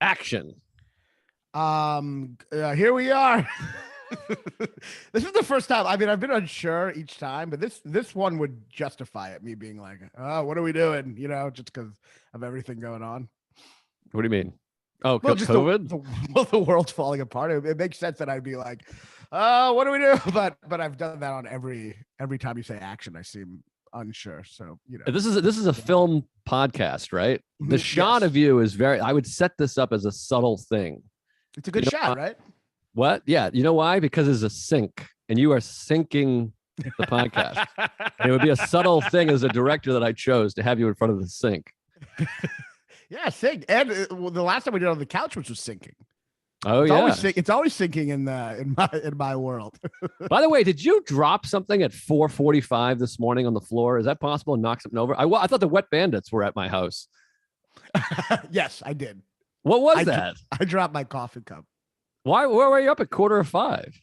Action. Here we are. This is the first time. I mean, I've been unsure each time, but this one would justify it. Me being like, "Oh, what are we doing?" You know, just because of everything going on. What do you mean? Oh, Well, just COVID? the world's falling apart. It makes sense that I'd be like, "Oh, what do we do?" But I've done that on every time you say action. I seem unsure. So This is a film podcast, right? The shot of you is very. I would set this up as a subtle thing. It's a good shot, right? What? Yeah. You know why? Because it's a sync, and you are syncing the podcast. And it would be a subtle thing as a director that I chose to have you in front of the sink. Yeah, sync. And the last time we did it on the couch, which was syncing. Oh, It's always syncing in my world. By the way, did you drop something at 4:45 this morning on the floor? Is that possible? And knock something over? I thought the Wet Bandits were at my house. Yes, I did. What was that? I dropped my coffee cup. Why? Where were you up at 4:45?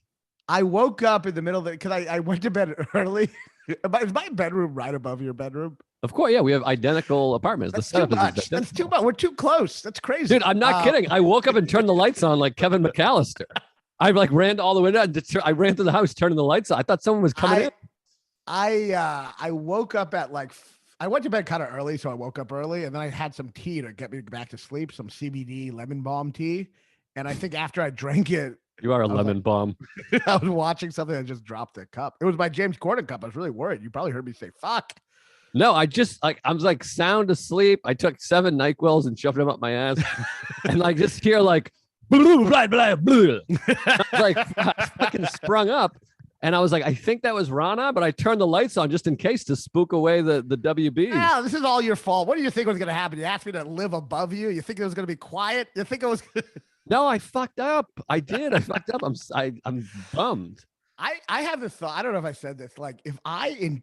I woke up in the middle of it because I went to bed early. Is my bedroom right above your bedroom? Of course, yeah. We have identical apartments. That's too much. That's too much. We're too close. That's crazy. Dude, I'm not kidding. I woke up and turned the lights on like Kevin McAllister. I like ran all the way down. I ran through the house, turning the lights on. I thought someone was coming in. I woke up at I went to bed kind of early, so I woke up early, and then I had some tea to get me back to sleep, some CBD lemon balm tea. And I think after I drank it, you are a lemon bomb. I was watching something and just dropped the cup. It was my James Corden cup. I was really worried. You probably heard me say "fuck." No, I was like sound asleep. I took 7 NyQuils and shoved them up my ass, and like just hear like blah blah blah. Like I fucking sprung up, and I was like, I think that was Raanan, but I turned the lights on just in case to spook away the WB. Yeah, this is all your fault. What do you think was going to happen? You asked me to live above you. You think it was going to be quiet? You think it was? No, I fucked up. I did. I fucked up. I'm bummed. I have this thought. I don't know if I said this. Like, if I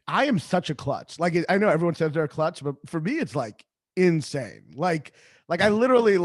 am such a klutz. Like, I know everyone says they're a klutz, but for me, it's like insane. Like I literally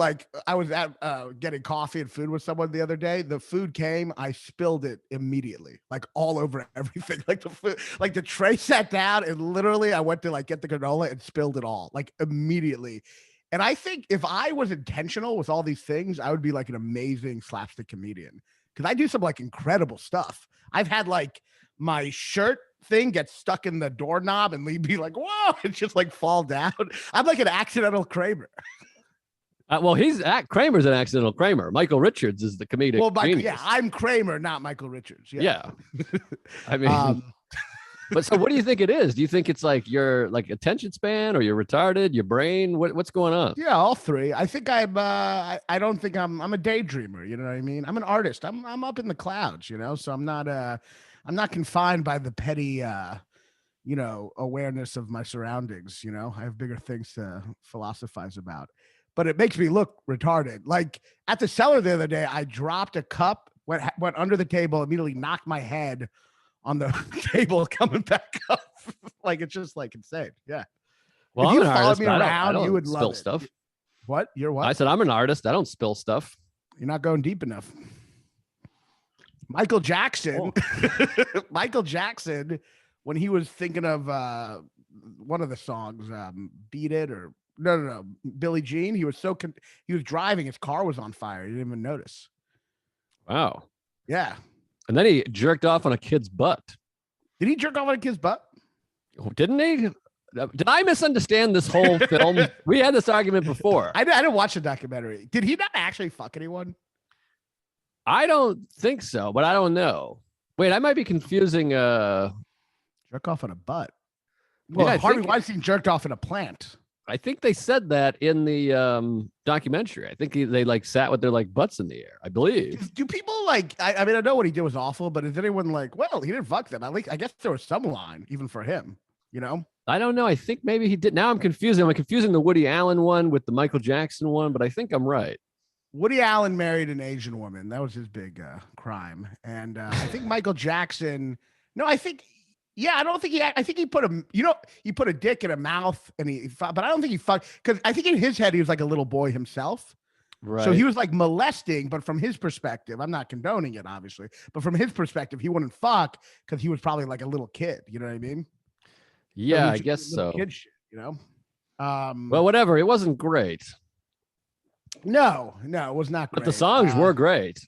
I was at getting coffee and food with someone the other day. The food came, I spilled it immediately, like all over everything. Like the food, like the tray sat down, and literally I went to like get the granola and spilled it all, like immediately. And I think if I was intentional with all these things, I would be like an amazing slapstick comedian, because I do some like incredible stuff. I've had like my shirt thing get stuck in the doorknob and be like, whoa, and just like fall down. I'm like an accidental Kramer. Well, Kramer's an accidental Kramer. Michael Richards is the comedic. Well, yeah, I'm Kramer, not Michael Richards. Yeah. I mean, but so what do you think it is? Do you think it's like your like attention span, or you're retarded, your brain? What's going on? Yeah, all three. I think I don't think I'm a daydreamer. You know what I mean? I'm an artist. I'm up in the clouds, so I'm not confined by the petty, awareness of my surroundings. I have bigger things to philosophize about, but it makes me look retarded. Like at the cellar the other day, I dropped a cup, went under the table, immediately knocked my head on the table, coming back up. Like, it's just like insane. Yeah. Well, if you followed artist, me around, I don't you would spill love stuff. It. What? You're what? I said I'm an artist. I don't spill stuff. You're not going deep enough. Michael Jackson. Michael Jackson, when he was thinking of one of the songs, "Beat It" or no, Billie Jean. He was he was driving. His car was on fire. He didn't even notice. Wow. Yeah. And then he jerked off on a kid's butt. Did he jerk off on a kid's butt? Didn't he? Did I misunderstand this whole film? We had this argument before. I didn't watch the documentary. Did he not actually fuck anyone? I don't think so, but I don't know. Wait, I might be confusing. Jerk off on a butt. Well, yeah, Harvey Weinstein jerked off in a plant. I think they said that in the documentary. I think they like sat with their like butts in the air, I believe. Do people like, I mean, I know what he did was awful, but is anyone like, well, he didn't fuck them. At least I guess there was some line even for him, I don't know. I think maybe he did. Now I'm confusing. I'm confusing the Woody Allen one with the Michael Jackson one, but I think I'm right. Woody Allen married an Asian woman. That was his big crime. And I think Michael Jackson, I think he put he put a dick in a mouth and but I don't think he fucked, because I think in his head he was like a little boy himself. Right. So he was like molesting, but from his perspective, I'm not condoning it, obviously, but from his perspective, he wouldn't fuck because he was probably like a little kid. You know what I mean? Yeah, so I guess so. Kid shit, well, whatever. It wasn't great. No, it was not great. But the songs were great.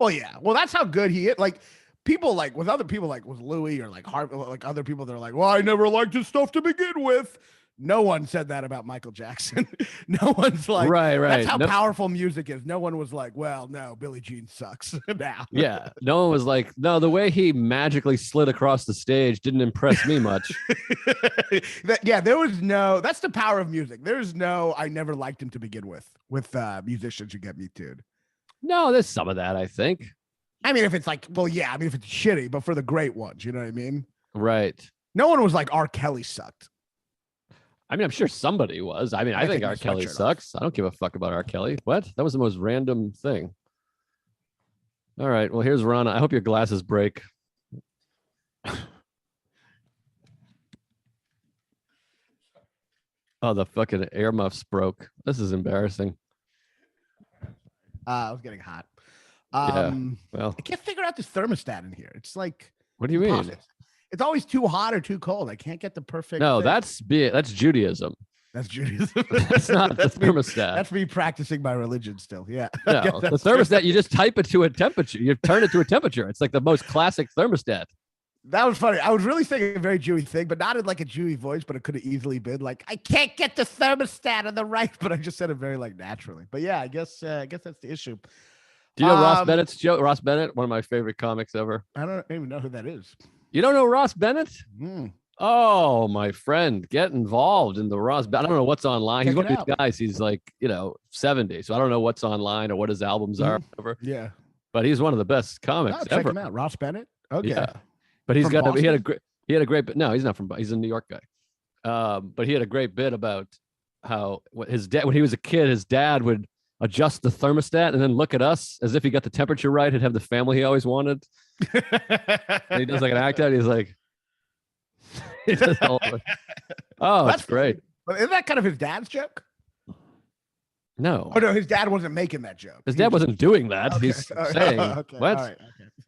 Well, yeah. Well, that's how good he is. Like people like with other people like with Louis or like Hart, like other people, they're like, well, I never liked his stuff to begin with. No one said that about Michael Jackson. No one's like, right. That's how powerful music is. No one was like, well, no, Billie Jean sucks now. Yeah. No one was like, no, the way he magically slid across the stage didn't impress me much. There was no, that's the power of music. There's no, I never liked him to begin with musicians who get me tuned. No, there's some of that, I think. I mean, if it's like, well, yeah, I mean, if it's shitty, but for the great ones, you know what I mean? Right. No one was like, R. Kelly sucked. I mean, I'm sure somebody was. I mean, I think R. Kelly sucks. I don't give a fuck about R. Kelly. What? That was the most random thing. All right. Well, here's Raanan. I hope your glasses break. Oh, the fucking earmuffs broke. This is embarrassing. I was getting hot. Well, I can't figure out this thermostat in here. It's like, what do you mean? It's always too hot or too cold. I can't get the perfect. No, thing. That's Judaism. That's Judaism. That's not the thermostat. That's me practicing my religion still. Yeah. No, the thermostat, you just type it to a temperature. You turn it to a temperature. It's like the most classic thermostat. That was funny. I was really saying a very Jewy thing, but not in like a Jewy voice, but it could have easily been like, I can't get the thermostat on the right, but I just said it very like naturally. But yeah, I guess that's the issue. Do you know Ross Bennett's joke? Ross Bennett, one of my favorite comics ever. I don't even know who that is. You don't know Ross Bennett? Mm. Oh, my friend, get involved in the Ross. I don't know what's online. He's one of these guys. He's like, 70. So I don't know what's online or what his albums are. Whatever. Yeah. But he's one of the best comics ever. Check him out. Ross Bennett. Okay. Yeah. But he had a great bit. No, he's not he's a New York guy. But he had a great bit about how his dad, when he was a kid, his dad would adjust the thermostat and then look at us as if he got the temperature right and have the family he always wanted. And he does like an act out. He's like, oh, that's great. But isn't that kind of his dad's joke? No. Oh no, his dad wasn't making that joke. His dad wasn't doing that. Okay. He's saying, okay. what? All right.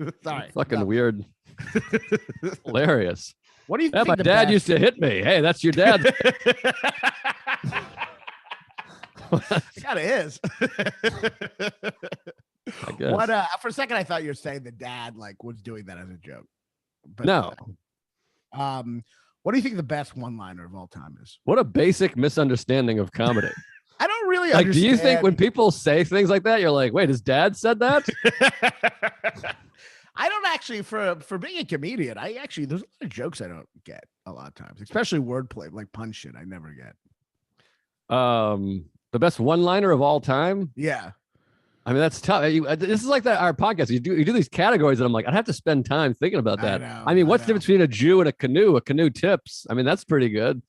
Okay. Sorry. Fucking weird. Hilarious. What do you think? My dad used to hit me. Hey, that's your dad. It kind of is. I guess. What? For a second, I thought you were saying the dad like was doing that as a joke. But, no. What do you think the best one-liner of all time is? What a basic misunderstanding of comedy. I don't really like. understand. Do you think when people say things like that, you're like, wait, his dad said that? I don't actually, for being a comedian, there's a lot of jokes I don't get a lot of times, especially wordplay, like punch shit. I never get. The best one-liner of all time. Yeah. I mean, that's tough. This is like our podcast. You do these categories, and I'm like, I'd have to spend time thinking about that. I mean, what's the difference between a Jew and a canoe? A canoe tips. I mean, that's pretty good.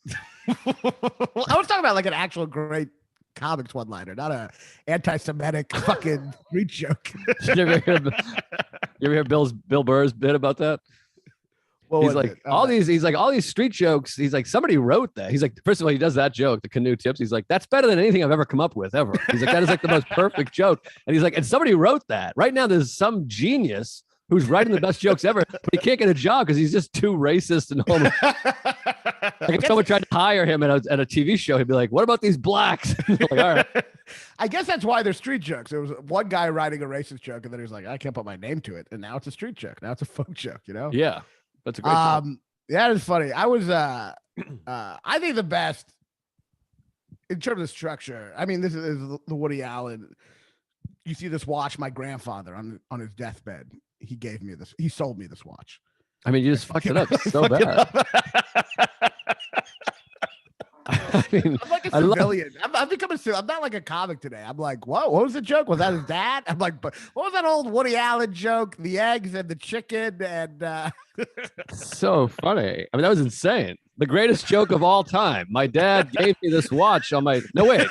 Well, I was talking about like an actual great comics one-liner, not a anti-Semitic fucking street joke. You ever hear Bill Burr's bit about that? He's like all these street jokes. He's like, somebody wrote that. He's like, first of all, he does that joke, the canoe tips. He's like, that's better than anything I've ever come up with ever. He's like, that is like the most perfect joke. And he's like, and somebody wrote that. Right now, there's some genius who's writing the best jokes ever, but he can't get a job because he's just too racist and homophobic. Like if someone tried to hire him at a TV show, he'd be like, what about these blacks? Like, all right. I guess that's why they're street jokes. There was one guy writing a racist joke, and then he's like, I can't put my name to it. And now it's a street joke. Now it's a folk joke, Yeah. That's a great joke. Yeah, it's funny. I was I think the best in terms of structure. I mean, this is the Woody Allen. You see this watch, my grandfather on his deathbed. He gave me this. He sold me this watch. I mean, you just fucked it up so bad. I mean, I'm like a civilian. I'm becoming. I'm not like a comic today. I'm like, what was the joke? Was that his dad? I'm like, but what was that old Woody Allen joke? The eggs and the chicken and. So funny. I mean, that was insane. The greatest joke of all time. My dad gave me this watch on my. No wait.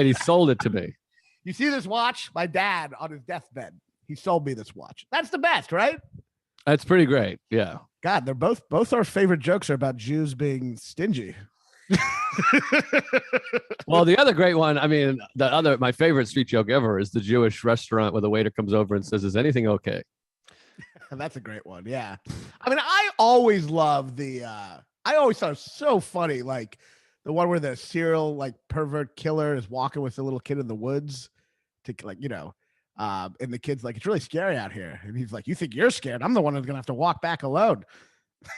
He sold it to me. You see this watch? My dad on his deathbed. He sold me this watch. That's the best, right? That's pretty great. Yeah. God, they're both our favorite jokes are about Jews being stingy. Well, the other great one, I mean, my favorite street joke ever is the Jewish restaurant where the waiter comes over and says, is anything okay? That's a great one. Yeah. I mean, I always love I always thought it was so funny. Like The one where the serial like pervert killer is walking with the little kid in the woods to like, and the kid's like, it's really scary out here. And he's like, you think you're scared? I'm the one who's going to have to walk back alone.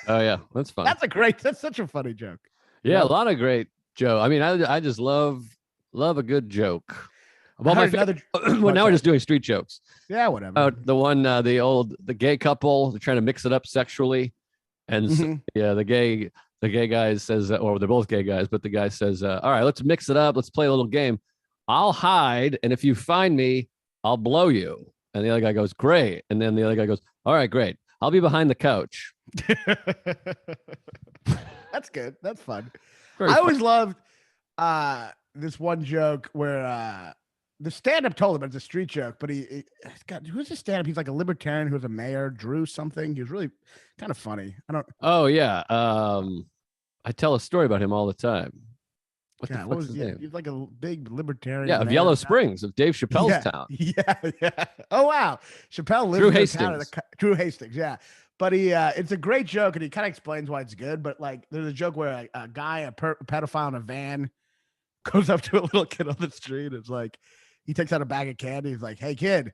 Oh yeah, that's fun. That's such a funny joke. Yeah, a lot of great joke. I mean, I just love a good joke. Well, my favorite, well, now we're just doing street jokes. Yeah, whatever. The gay couple, they're trying to mix it up sexually. And the gay guy says, or they're both gay guys, but the guy says, all right, let's mix it up. Let's play a little game. I'll hide. And if you find me, I'll blow you. And the other guy goes, great. And then the other guy goes, all right, great. I'll be behind the couch. That's good. That's fun. I always loved this one joke where the stand-up told him it's a street joke, but who's the stand-up? He's like a libertarian who was a mayor, Drew something. He was really kind of funny. Oh yeah. I tell a story about him all the time. What's his name? He's like a big libertarian. Yeah, of Yellow Springs, of Dave Chappelle's town. Yeah. Oh wow. Chappelle lives in town. Drew Hastings, yeah. But it's a great joke, and he kind of explains why it's good. But like, there's a joke where a guy, a pedophile in a van, goes up to a little kid on the street. It's like, he takes out a bag of candy. He's like, hey, kid,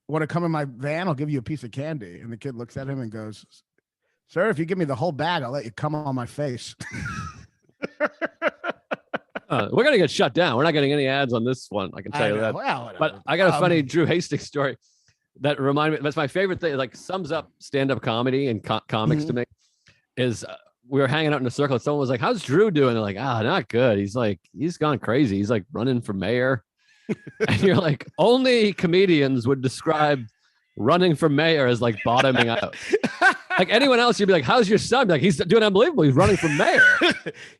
want to come in my van? I'll give you a piece of candy. And the kid looks at him and goes, sir, if you give me the whole bag, I'll let you come on my face. We're going to get shut down. We're not getting any ads on this one. I can tell you that. Well, but I got a funny Drew Hastings story that reminded me. That's my favorite thing. Like sums up stand-up comedy and comics to me is we were hanging out in a circle. And someone was like, how's Drew doing? They're like, not good. He's gone crazy. He's like running for mayor. And you're like, only comedians would describe running for mayor as like bottoming out. Like anyone else, you'd be like, how's your son? Like, he's doing unbelievable. He's running for mayor.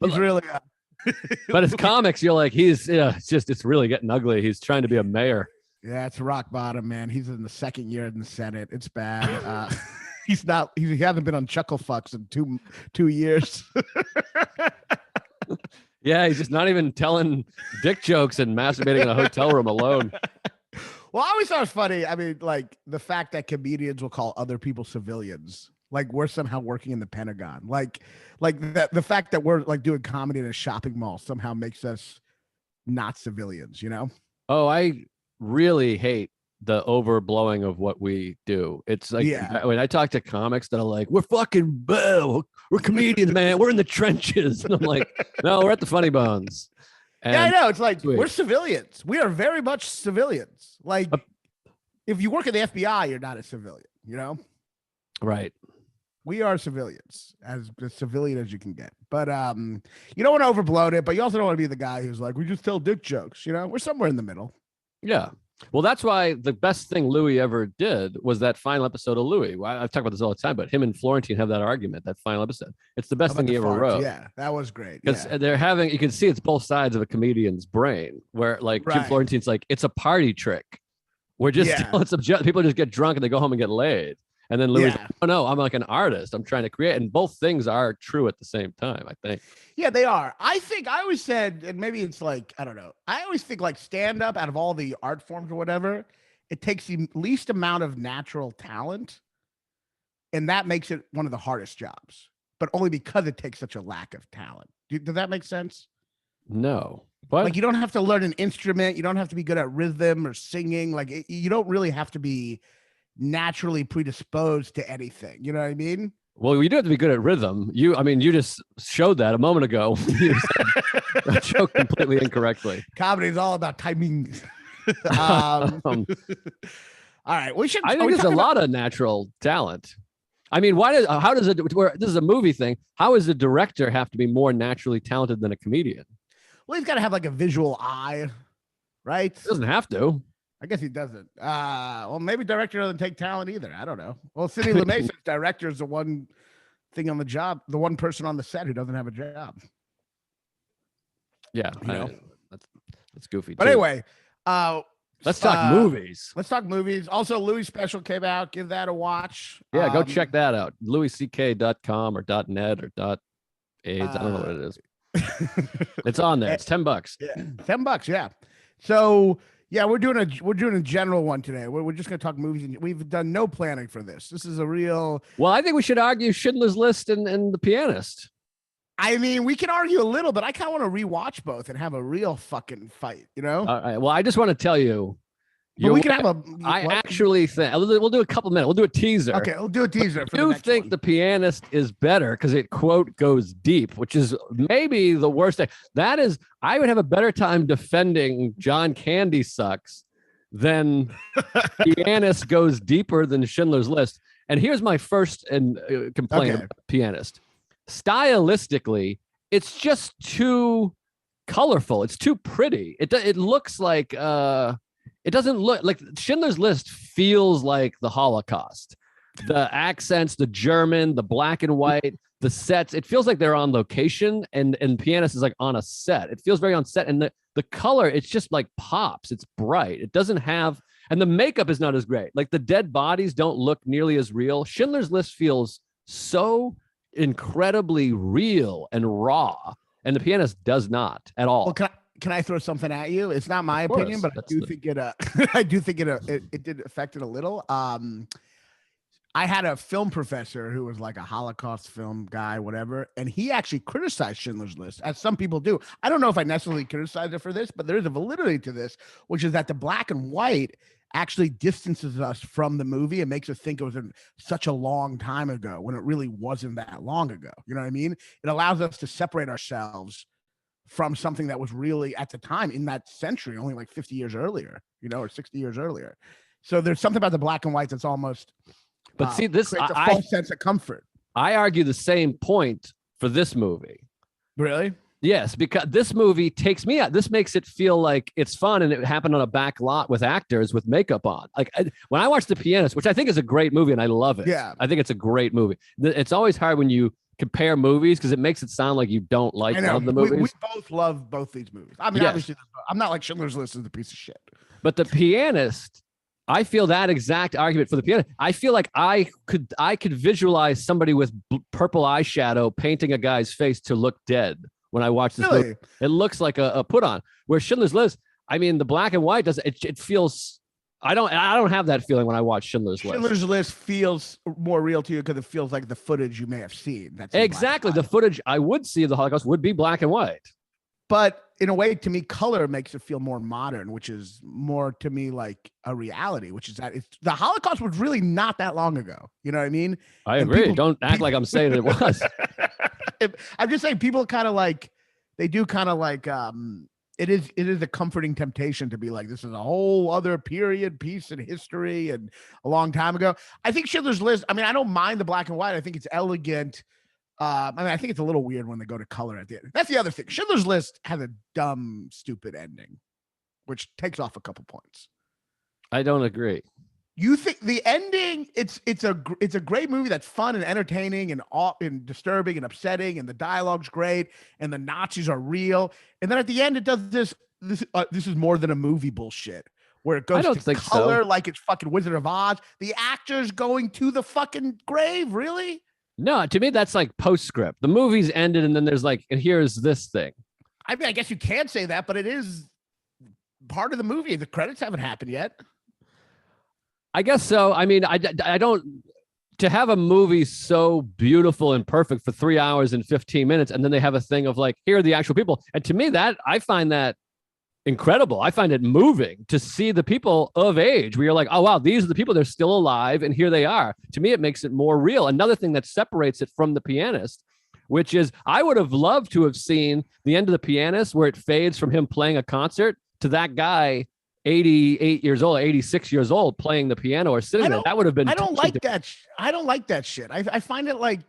He's really but as comics, you're like, it's really getting ugly. He's trying to be a mayor. Yeah, it's rock bottom, man. He's in the second year in the Senate. It's bad. He hasn't been on Chuckle Fucks in two years. Yeah, he's just not even telling dick jokes and masturbating in a hotel room alone. Well, I always thought it was funny. I mean, like the fact that comedians will call other people civilians, like we're somehow working in the Pentagon, like that. The fact that we're like doing comedy in a shopping mall somehow makes us not civilians, you know? Oh, I really hate the overblowing of what we do. It's like when I talk to comics that are like, we're fucking we're comedians, man. We're in the trenches. And I'm like, no, we're at the Funny Bones. And yeah, I know. It's like we're civilians. We are very much civilians. Like if you work at the FBI, you're not a civilian, you know? Right. We are civilians, as civilian as you can get. But you don't want to overblow it, but you also don't want to be the guy who's like, we just tell dick jokes, you know? We're somewhere in the middle. Yeah. Well, that's why the best thing Louis ever did was that final episode of Louis. Well, I've talked about this all the time, but him and Florentine have that argument, that final episode. It's the best thing he ever wrote. Yeah, that was great. Because they're having, you can see it's both sides of a comedian's brain, where like Jim Florentine's like, it's a party trick. We're just people just get drunk and they go home and get laid. And then Louis, oh no, I'm like an artist. I'm trying to create. And both things are true at the same time, I think. Yeah, they are. I always said, and maybe it's like, I don't know. I always think like stand up out of all the art forms or whatever, it takes the least amount of natural talent. And that makes it one of the hardest jobs, but only because it takes such a lack of talent. Does that make sense? No. What? Like you don't have to learn an instrument. You don't have to be good at rhythm or singing. Like you don't really have to be naturally predisposed to anything. You know what I mean? Well, you do have to be good at rhythm. You just showed that a moment ago. You said that joke completely incorrectly. Comedy is all about timing. All right, we should. I think there's a lot of natural talent. I mean, this is a movie thing. How does a director have to be more naturally talented than a comedian? Well, he's got to have like a visual eye, right? He doesn't have to. I guess he doesn't. Well, maybe director doesn't take talent either. I don't know. Well, Sidney Lumet says director is the one thing on the job, the one person on the set who doesn't have a job. Yeah, that's goofy. But anyway, let's talk movies. Let's talk movies. Also, Louis' special came out. Give that a watch. Yeah, go check that out. louisck.com or .net or .aids. I don't know what it is. It's on there. It's $10. Yeah, $10. Yeah. So. Yeah, we're doing a general one today. We're just going to talk movies. We've done no planning for this. This is a real. Well, I think we should argue Schindler's List and The Pianist. I mean, we can argue a little, but I kind of want to rewatch both and have a real fucking fight, you know? All right. Well, I just want to tell you, But we can have a. I what? actually think we'll do a couple minutes. We'll do a teaser. Okay, we'll do a teaser. For I do think The Pianist is better because it quote goes deep, which is maybe the worst thing. That is, I would have a better time defending John Candy Sucks than Pianist goes deeper than Schindler's List. And here's my first complaint about Pianist. Stylistically, it's just too colorful. It's too pretty. It looks like it doesn't look like Schindler's List feels like the Holocaust. The accents, the German, the black and white, the sets, it feels like they're on location, and Pianist is like on a set. It feels very on set, and the color, it's just like pops. It's bright. It doesn't have, and the makeup is not as great. Like the dead bodies don't look nearly as real. Schindler's List feels so incredibly real and raw, and The Pianist does not at all. Well, can I throw something at you? It's not my opinion, but I do think it I do think it did affect it a little. I had a film professor who was like a Holocaust film guy, whatever, and he actually criticized Schindler's List, as some people do. I don't know if I necessarily criticized it for this, but there is a validity to this, which is that the black and white actually distances us from the movie and makes us think it was such a long time ago when it really wasn't that long ago. You know what I mean? It allows us to separate ourselves from something that was really at the time in that century, only like 50 years earlier, you know, or 60 years earlier. So there's something about the black and white that's almost, but see, this creates a false sense of comfort. I argue the same point for this movie. Really? Yes, because this movie takes me out. This makes it feel like it's fun, and it happened on a back lot with actors with makeup on. Like when I watch The Pianist, which I think is a great movie, and I love it. Yeah, I think it's a great movie. It's always hard when you compare movies because it makes it sound like you don't like one of the movies. We both love both these movies. I mean, obviously, I'm not like Schindler's List is a piece of shit. But The Pianist, I feel that exact argument for The Pianist. I feel like I could visualize somebody with purple eyeshadow painting a guy's face to look dead when I watch this movie. It looks like a put on. Where Schindler's List, I mean, the black and white it feels. I don't have that feeling when I watch Schindler's List. Schindler's List feels more real to you because it feels like the footage you may have seen. That's exactly the footage I would see of the Holocaust would be black and white. But in a way, to me, color makes it feel more modern, which is more to me like a reality, which is that the Holocaust was really not that long ago. You know what I mean? I agree. Don't act like I'm saying it was. I'm just saying people kind of like, they do kind of like, it is a comforting temptation to be like, this is a whole other period piece in history and a long time ago. I think Schindler's List, I mean, I don't mind the black and white. I think it's elegant. I mean, I think it's a little weird when they go to color at the end. That's the other thing. Schindler's List has a dumb, stupid ending, which takes off a couple points. I don't agree. You think the ending? It's a great movie that's fun and entertaining and disturbing and upsetting, and the dialogue's great, and the Nazis are real. And then at the end, it does this is more than a movie bullshit, where it goes to color like it's fucking Wizard of Oz. The actors going to the fucking grave, really? No, to me, that's like postscript. The movie's ended, and then there's like, and here's this thing. I mean, I guess you can't say that, but it is part of the movie. The credits haven't happened yet. I guess so. I mean, I don't, to have a movie so beautiful and perfect for 3 hours and 15 minutes, and then they have a thing of like, here are the actual people. And to me, that I find that incredible. I find it moving to see the people of age where you're like, oh, wow, these are the people. They're still alive. And here they are. To me, it makes it more real. Another thing that separates it from The Pianist, which is I would have loved to have seen the end of The Pianist where it fades from him playing a concert to that guy 88 years old, 86 years old playing the piano or sitting there. That would have been. I don't like that. I don't like that shit. I find it like,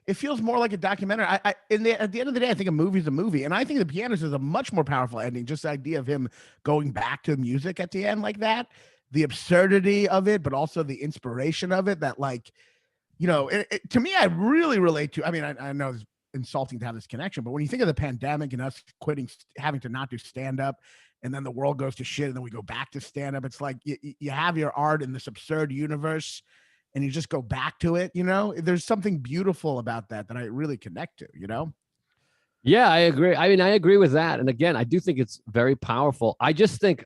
it feels more like a documentary. At the end of the day, I think a movie's a movie. And I think The Pianist is a much more powerful ending. Just the idea of him going back to music at the end like that, the absurdity of it, but also the inspiration of it that, like, you know, to me, I really relate to. I mean, I know it's insulting to have this connection, but when you think of the pandemic and us quitting, having to not do stand-up, and then the world goes to shit, and then we go back to stand-up, it's like you have your art in this absurd universe, and you just go back to it, you know? There's something beautiful about that I really connect to, you know? Yeah, I agree. I mean, I agree with that. And again, I do think it's very powerful. I just think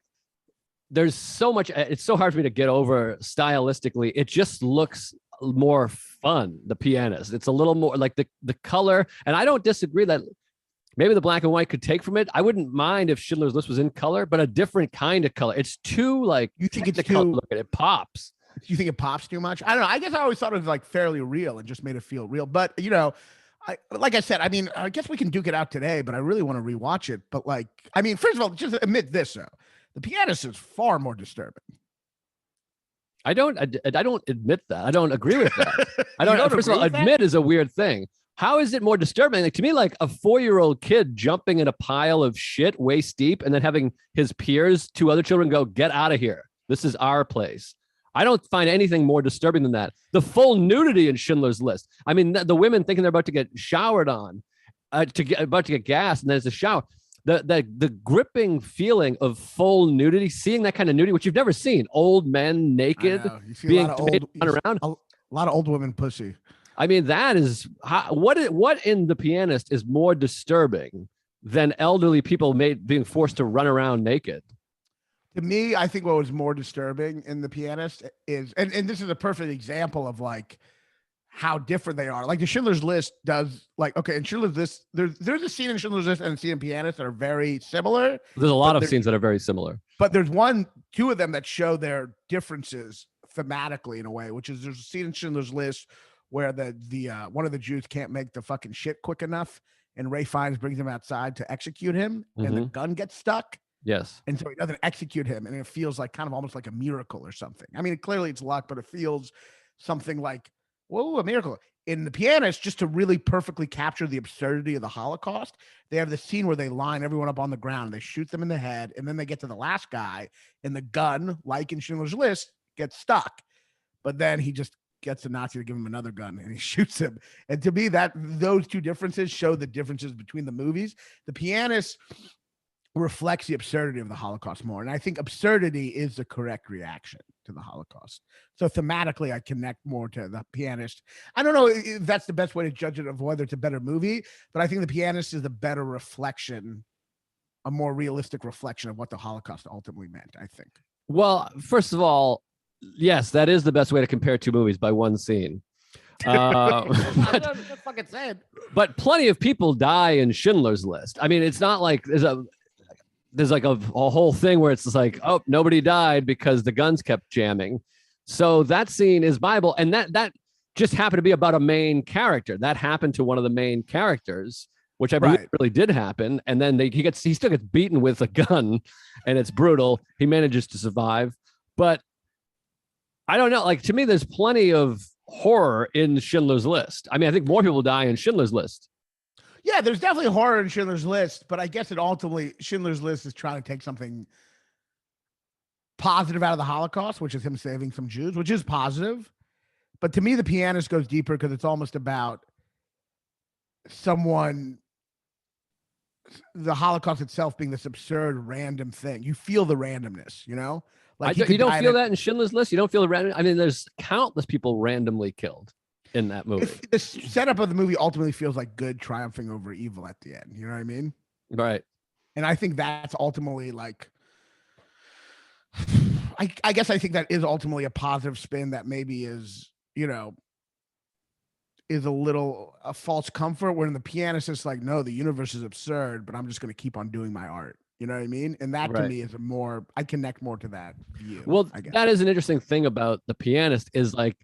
there's so much, it's so hard for me to get over stylistically. It just looks more fun. The Pianist. It's a little more like the color, and I don't disagree that maybe the black and white could take from it. I wouldn't mind if Schindler's List was in color, but a different kind of color. It's too like You think it's technical too? to look at it pops. You think it pops too much? I don't know. I guess I always thought it was like fairly real and just made it feel real. But you know, like I said, I mean, I guess we can duke it out today, but I really want to rewatch it. But like, I mean, first of all, just admit this though: The Pianist is far more disturbing. I don't admit that. I don't agree with that. I don't. don't First of all, agree with admit is a weird thing. How is it more disturbing? Like, to me, like a 4-year-old kid jumping in a pile of shit waist deep and then having his peers, 2 other children, go, "Get out of here. This is our place." I don't find anything more disturbing than that. The full nudity in Schindler's List. I mean, the women thinking they're about to get showered on, about to get gas, and then there's a shower. The gripping feeling of full nudity, seeing that kind of nudity, which you've never seen, old men naked being made around. A lot of old women pussy. I mean, that is what in The Pianist is more disturbing than elderly people being forced to run around naked. To me, I think what was more disturbing in The Pianist is, and this is a perfect example of like how different they are. Like the Schindler's List does, like, okay, in Schindler's List, there's a scene in Schindler's List and a scene in Pianist that are very similar. There's a lot of scenes that are very similar. But there's two of them that show their differences thematically in a way, which is there's a scene in Schindler's List where the one of the Jews can't make the fucking shit quick enough, and Ray Fiennes brings him outside to execute him, and the gun gets stuck. Yes. And so he doesn't execute him, and it feels like kind of almost like a miracle or something. I mean, clearly it's luck, but it feels something like, whoa, a miracle. In The Pianist, just to really perfectly capture the absurdity of the Holocaust, they have the scene where they line everyone up on the ground, they shoot them in the head, and then they get to the last guy, and the gun, like in Schindler's List, gets stuck. But then he just gets a Nazi to give him another gun, and he shoots him. And to me, those two differences show the differences between the movies. The Pianist reflects the absurdity of the Holocaust more. And I think absurdity is the correct reaction to the Holocaust. So thematically, I connect more to The Pianist. I don't know if that's the best way to judge it of whether it's a better movie, but I think The Pianist is a better reflection, a more realistic reflection of what the Holocaust ultimately meant, I think. Well, first of all, yes, that is the best way to compare 2 movies by one scene. But plenty of people die in Schindler's List. I mean, it's not like there's like a whole thing where it's just like, oh, nobody died because the guns kept jamming. So that scene is Bible, and that just happened to be about a main character. That happened to one of the main characters, which I believe really did happen. And then he still gets beaten with a gun, and it's brutal. He manages to survive, but I don't know. Like, to me, there's plenty of horror in Schindler's List. I mean, I think more people die in Schindler's List. Yeah, there's definitely horror in Schindler's List, but I guess it ultimately, Schindler's List is trying to take something positive out of the Holocaust, which is him saving some Jews, which is positive. But to me, The Pianist goes deeper because it's almost about the Holocaust itself being this absurd, random thing. You feel the randomness, you know? Like you don't feel that in Schindler's List? You don't feel the random? I mean, there's countless people randomly killed in that movie. The setup of the movie ultimately feels like good triumphing over evil at the end. You know what I mean? Right. And I think that's ultimately like, I guess I think that is ultimately a positive spin that maybe is, you know, is a false comfort, where in The Pianist it's like, no, the universe is absurd, but I'm just going to keep on doing my art. You know what I mean? And that to me is I connect more to that view. Well, that is an interesting thing about The Pianist is like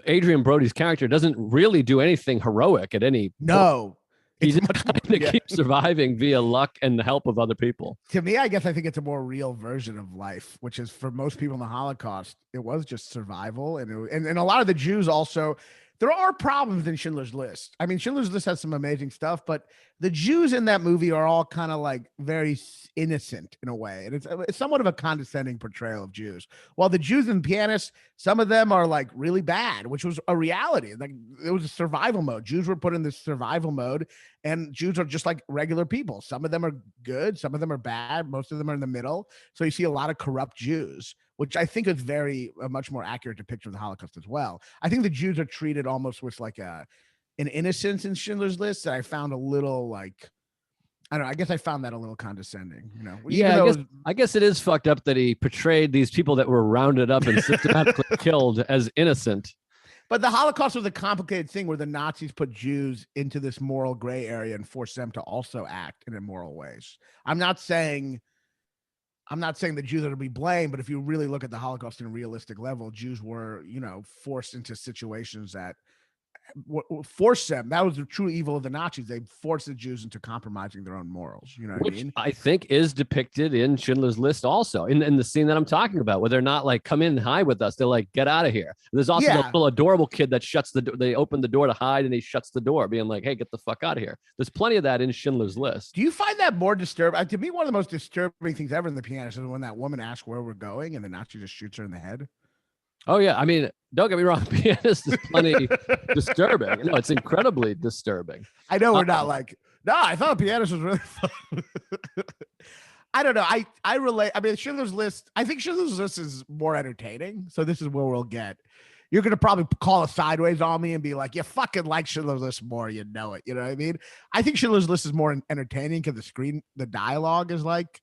Adrian Brody's character doesn't really do anything heroic at any point. He just kind of keeps surviving via luck and the help of other people. To me, I guess I think it's a more real version of life, which is for most people in the Holocaust, it was just survival. And a lot of the Jews also, there are problems in Schindler's List. I mean, Schindler's List has some amazing stuff, but the Jews in that movie are all kind of like very innocent in a way. And it's somewhat of a condescending portrayal of Jews. While the Jews in Pianist, some of them are like really bad, which was a reality. Like it was a survival mode. Jews were put in this survival mode, and Jews are just like regular people. Some of them are good. Some of them are bad. Most of them are in the middle. So you see a lot of corrupt Jews, which I think is a much more accurate depiction of the Holocaust as well. I think the Jews are treated almost with like an innocence in Schindler's List that I found a little like, I don't know. I guess I found that a little condescending, you know? Yeah, I guess it is fucked up that he portrayed these people that were rounded up and systematically killed as innocent. But the Holocaust was a complicated thing where the Nazis put Jews into this moral gray area and forced them to also act in immoral ways. I'm not saying the Jews are to be blamed, but if you really look at the Holocaust in a realistic level, Jews were, forced into situations that forced them. That was the true evil of the Nazis. They forced the Jews into compromising their own morals. You know what I mean? I think is depicted in Schindler's List also in the scene that I'm talking about, where they're not like, come in and hide with us. They're like, get out of here. There's also the little adorable kid that shuts the door. They open the door to hide and he shuts the door being like, hey, get the fuck out of here. There's plenty of that in Schindler's List. Do you find that more disturbing? To me, one of the most disturbing things ever in The Pianist is when that woman asks where we're going and the Nazi just shoots her in the head. Oh, yeah. I mean, don't get me wrong. Pianist is plenty disturbing. No, it's incredibly disturbing. I know we're not like, no, I thought Pianist was really fun. I don't know. I relate. I mean, Schindler's List, I think Schindler's List is more entertaining. So this is where we'll get. You're going to probably call it sideways on me and be like, you fucking like Schindler's List more. You know it. You know what I mean? I think Schindler's List is more entertaining because the dialogue is like,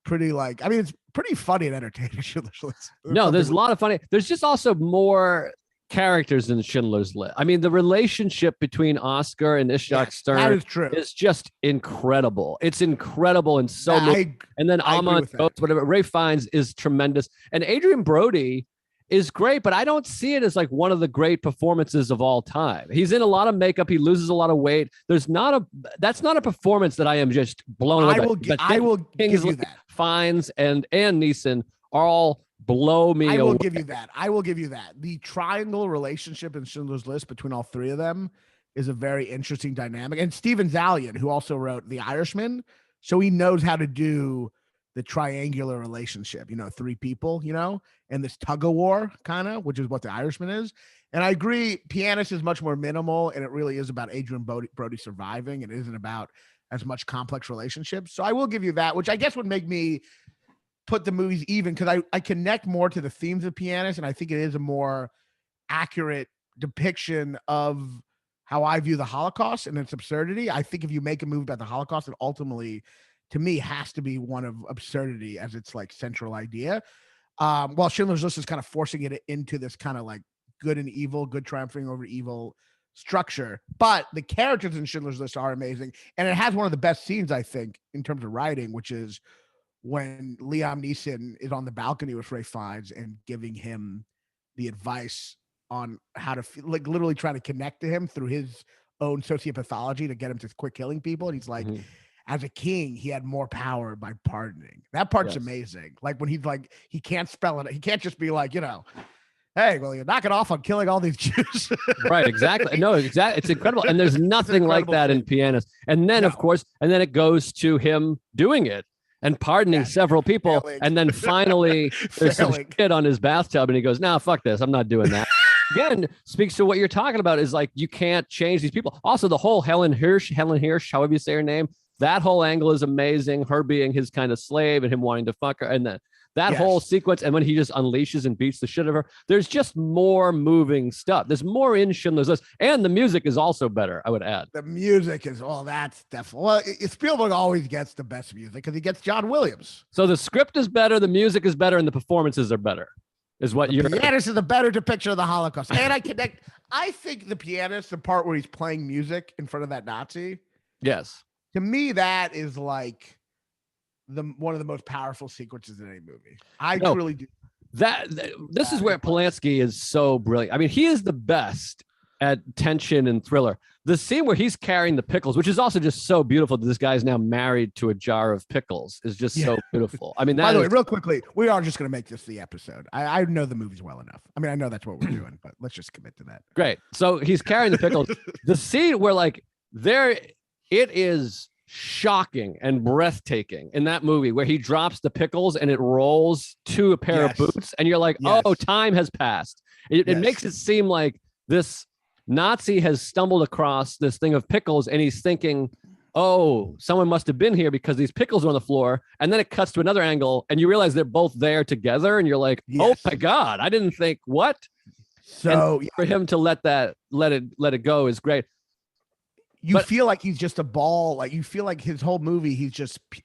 pretty like, I mean, it's pretty funny and entertaining. Schindler's List. No, there's a lot of funny. There's just also more characters in Schindler's List. I mean, the relationship between Oscar and Ishak Stern that is true. Is just incredible. It's incredible and so and then Amon, whatever. Ray Fiennes is tremendous, and Adrian Brody is great, but I don't see it as like one of the great performances of all time. He's in a lot of makeup. He loses a lot of weight. That's not a performance that I am just blown away. I will give you that. Fiennes and Neeson are all blow me away. I will give you that. The triangle relationship in Schindler's List between all three of them is a very interesting dynamic. And Steven Zaillian, who also wrote The Irishman, so he knows how to do the triangular relationship, three people, and this tug of war kind of, which is what The Irishman is. And I agree, Pianist is much more minimal, and it really is about Adrian Brody surviving. It isn't about as much complex relationships. So I will give you that, which I guess would make me put the movies even, because I connect more to the themes of Pianist, and I think it is a more accurate depiction of how I view the Holocaust and its absurdity. I think if you make a movie about the Holocaust, it ultimately, to me, has to be one of absurdity as its like central idea. While Schindler's List is kind of forcing it into this kind of like good and evil, good triumphing over evil structure. But the characters in Schindler's List are amazing. And it has one of the best scenes, I think, in terms of writing, which is when Liam Neeson is on the balcony with Ray Fiennes and giving him the advice on how to feel, like literally trying to connect to him through his own sociopathology to get him to quit killing people. And he's like, as a king, he had more power by pardoning. That part's amazing. Like when he's like, he can't spell it. He can't just be like, hey, well, you're knocking off on killing all these Jews. Right, exactly. No, exactly. It's incredible. And there's nothing like that in Pianist. And then, of course, and then it goes to him doing it and pardoning several people. And then finally, there's some shit on his bathtub and he goes, no, fuck this. I'm not doing that. Again, speaks to what you're talking about is like, you can't change these people. Also, the whole Helen Hirsch, however you say her name, that whole angle is amazing. Her being his kind of slave and him wanting to fuck her. And then that whole sequence. And when he just unleashes and beats the shit out of her, there's just more moving stuff. There's more in Schindler's List. And the music is also better, I would add. The music is, that's definitely, well, Spielberg always gets the best music because he gets John Williams. So the script is better, the music is better, and the performances are better. Is what you're. Pianist is a better depiction of the Holocaust. And I think the Pianist, the part where he's playing music in front of that Nazi. Yes. To me, that is like one of the most powerful sequences in any movie. I truly do. This is where Polanski is so brilliant. I mean, he is the best at tension and thriller. The scene where he's carrying the pickles, which is also just so beautiful that this guy's now married to a jar of pickles, is just so beautiful. I mean, by the way, real quickly, we are just going to make this the episode. I know the movies well enough. I mean, I know that's what we're doing, but let's just commit to that. Great. So he's carrying the pickles. The scene where it is shocking and breathtaking in that movie where he drops the pickles and it rolls to a pair of boots and you're like, oh, time has passed. It makes it seem like this Nazi has stumbled across this thing of pickles and he's thinking, oh, someone must have been here because these pickles are on the floor. And then it cuts to another angle and you realize they're both there together and you're like, oh my God, I didn't think what? So for him to let it go is great. you But feel like he's just a ball. Like you feel like his whole movie, it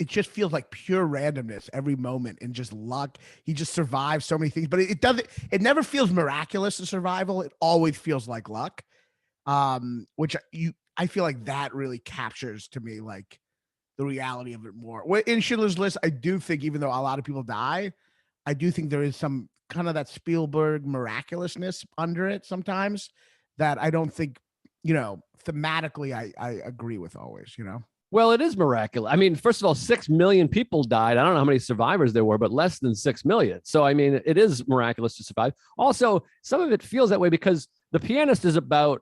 just feels like pure randomness every moment and just luck. He just survives so many things, but it never feels miraculous, the survival. It always feels like luck. I feel like that really captures to me like the reality of it more. In Schindler's List, I do think, even though a lot of people die, I do think there is some kind of that Spielberg miraculousness under it sometimes that I don't think, thematically I agree with always, well, it is miraculous. I mean, first of all, 6 million people died. I don't know how many survivors there were, but less than 6 million. So, I mean, it is miraculous to survive. Also, some of it feels that way because The Pianist is about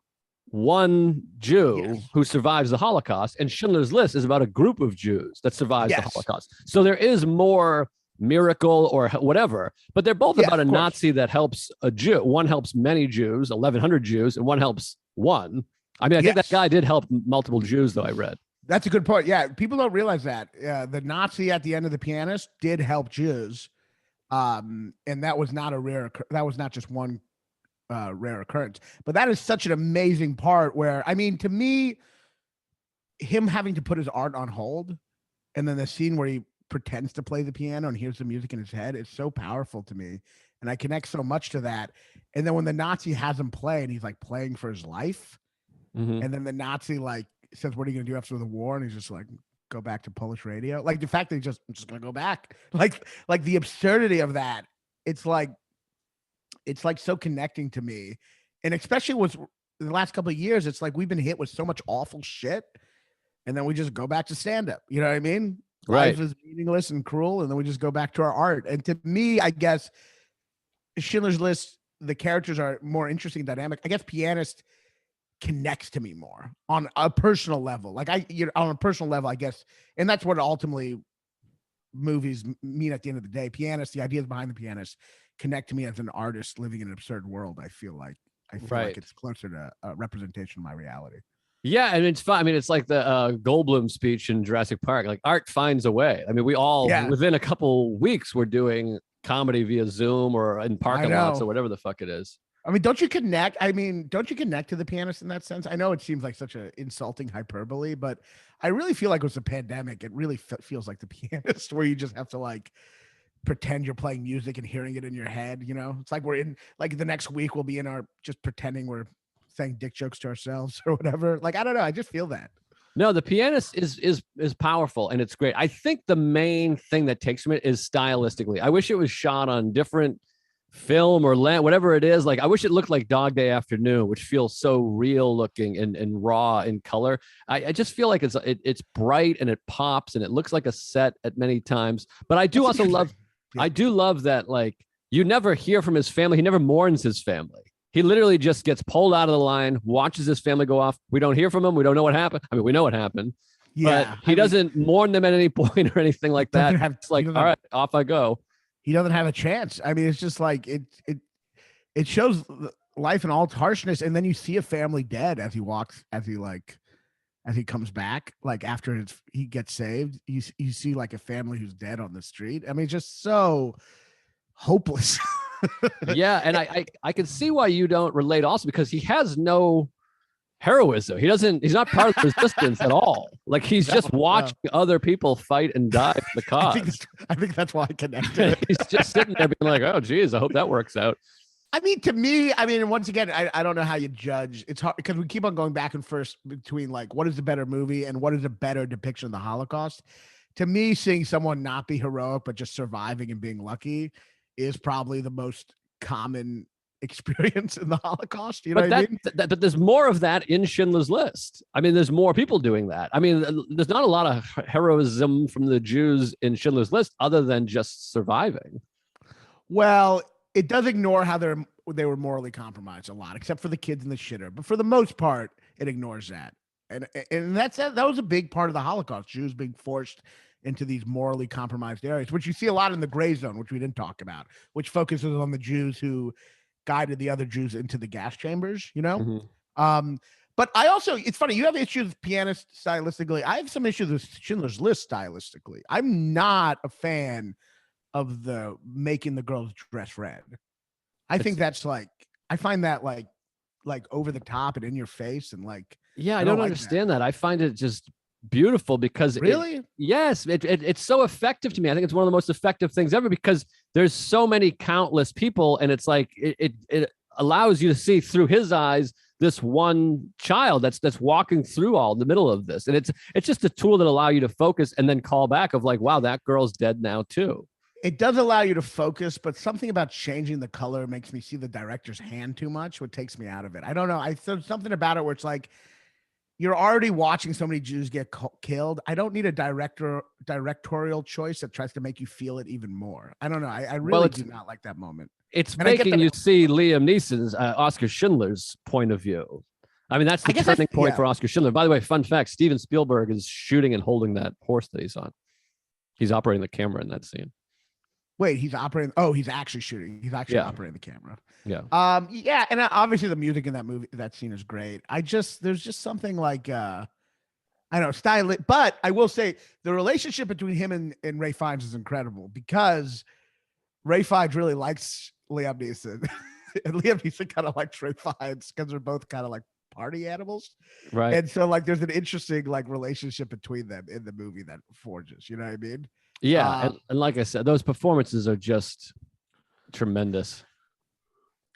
one Jew who survives the Holocaust, and Schindler's List is about a group of Jews that survives the Holocaust. So there is more miracle or whatever, but they're both about a Nazi that helps a Jew. One helps many Jews, 1,100 Jews, and one helps one. I mean, I think that guy did help multiple Jews, though, I read. That's a good point. Yeah, people don't realize that. The Nazi at the end of The Pianist did help Jews, and that was not that was not just one rare occurrence. But that is such an amazing part where, I mean, to me, him having to put his art on hold, and then the scene where he pretends to play the piano and hears the music in his head is so powerful to me. And I connect so much to that. And then when the Nazi has him play and he's like playing for his life, and then the Nazi like says, "What are you gonna do after the war?" And he's just like, "Go back to Polish radio." Like the fact that I'm just gonna go back. Like the absurdity of that. It's like so connecting to me. And especially with the last couple of years, it's like we've been hit with so much awful shit. And then we just go back to stand up. You know what I mean? Right. Life is meaningless and cruel. And then we just go back to our art. And to me, I guess Schindler's List, the characters are more interesting and dynamic. I guess Pianist connects to me more on a personal level. Like on a personal level, I guess. And that's what ultimately movies mean at the end of the day. Pianist, the ideas behind the Pianist connect to me as an artist living in an absurd world. I feel like it's closer to a representation of my reality. Yeah, and it's fun. I mean, it's like the Goldblum speech in Jurassic Park. Like, art finds a way. I mean, we all within a couple weeks we're doing comedy via Zoom or in parking lots or whatever the fuck it is. I mean, don't you connect to the Pianist in that sense? I know it seems like such an insulting hyperbole, but I really feel like with the pandemic, it really feels like the Pianist, where you just have to like pretend you're playing music and hearing it in your head. It's like we're in like the next week we'll be in our just pretending we're saying dick jokes to ourselves or whatever. Like, I don't know. I just feel that. No, The Pianist is powerful and it's great. I think the main thing that takes from it is stylistically. I wish it was shot on different film or whatever it is. Like, I wish it looked like Dog Day Afternoon, which feels so real looking and raw in color. I just feel like it's bright and it pops and it looks like a set at many times. But I do also love, I do love that, like, you never hear from his family. He never mourns his family. He literally just gets pulled out of the line, watches his family go off. We don't hear from him. We don't know what happened. I mean, we know what happened. Yeah, but he doesn't mourn them at any point or anything like that. It's like, all right, off I go. He doesn't have a chance. I mean, it's just like it shows life in all its harshness. And then you see a family dead as he comes back, like after he gets saved, you see like a family who's dead on the street. I mean, it's just so hopeless. Yeah, and I can see why you don't relate also, because he has no heroism. He's not part of the resistance at all. Like, he's just watching other people fight and die for the cause. I think that's why I connected. He's just sitting there being like, oh geez, I hope that works out. I mean, to me, once again, I don't know how you judge. It's hard because we keep on going back and forth between like what is a better movie and what is a better depiction of the Holocaust. To me, seeing someone not be heroic but just surviving and being lucky is probably the most common experience in the Holocaust. You know what I mean? But there's more of that in Schindler's List. I mean, there's more people doing that. I mean, there's not a lot of heroism from the Jews in Schindler's List other than just surviving. Well, it does ignore how they were morally compromised a lot, except for the kids in the shitter. But for the most part, it ignores that. And that was a big part of the Holocaust, Jews being forced into these morally compromised areas, which you see a lot in the gray zone, which we didn't talk about, which focuses on the Jews who guided the other Jews into the gas chambers, But I also, it's funny, you have issues with Pianist stylistically. I have some issues with Schindler's List stylistically. I'm not a fan of the making the girls dress red. I think that's like, I find that like over the top and in your face and like, Yeah, I don't don't like understand that. I find it just beautiful because Really? it's so effective to me. I think it's one of the most effective things ever because there's so many countless people, and it's like it allows you to see through his eyes this one child that's walking through all in the middle of this, and it's just a tool that allow you to focus and then call back of like, wow, that girl's dead now too. It does allow you to focus, but something about changing the color makes me see the director's hand too much, what takes me out of it. I don't know. There's something about it where it's like you're already watching so many Jews get killed. I don't need a directorial choice that tries to make you feel it even more. I don't know. I really do not like that moment. It's And I get making that you see Liam Neeson's Oscar Schindler's point of view. I mean, that's the turning point for Oscar Schindler. By the way, fun fact: Steven Spielberg is shooting and holding that horse that he's on. He's operating the camera in that scene. Wait, he's operating. Oh, he's actually shooting. He's actually operating the camera. Yeah. Yeah, and obviously the music in that movie, that scene is great. There's just something like I don't know, stylish, but I will say the relationship between him and Ray Fiennes is incredible because Ray Fiennes really likes Liam Neeson, and Liam Neeson kind of likes Ray Fiennes because they're both kind of like party animals, right? And so like there's an interesting like relationship between them in the movie that forges. You know what I mean? Yeah, and like I said, those performances are just tremendous.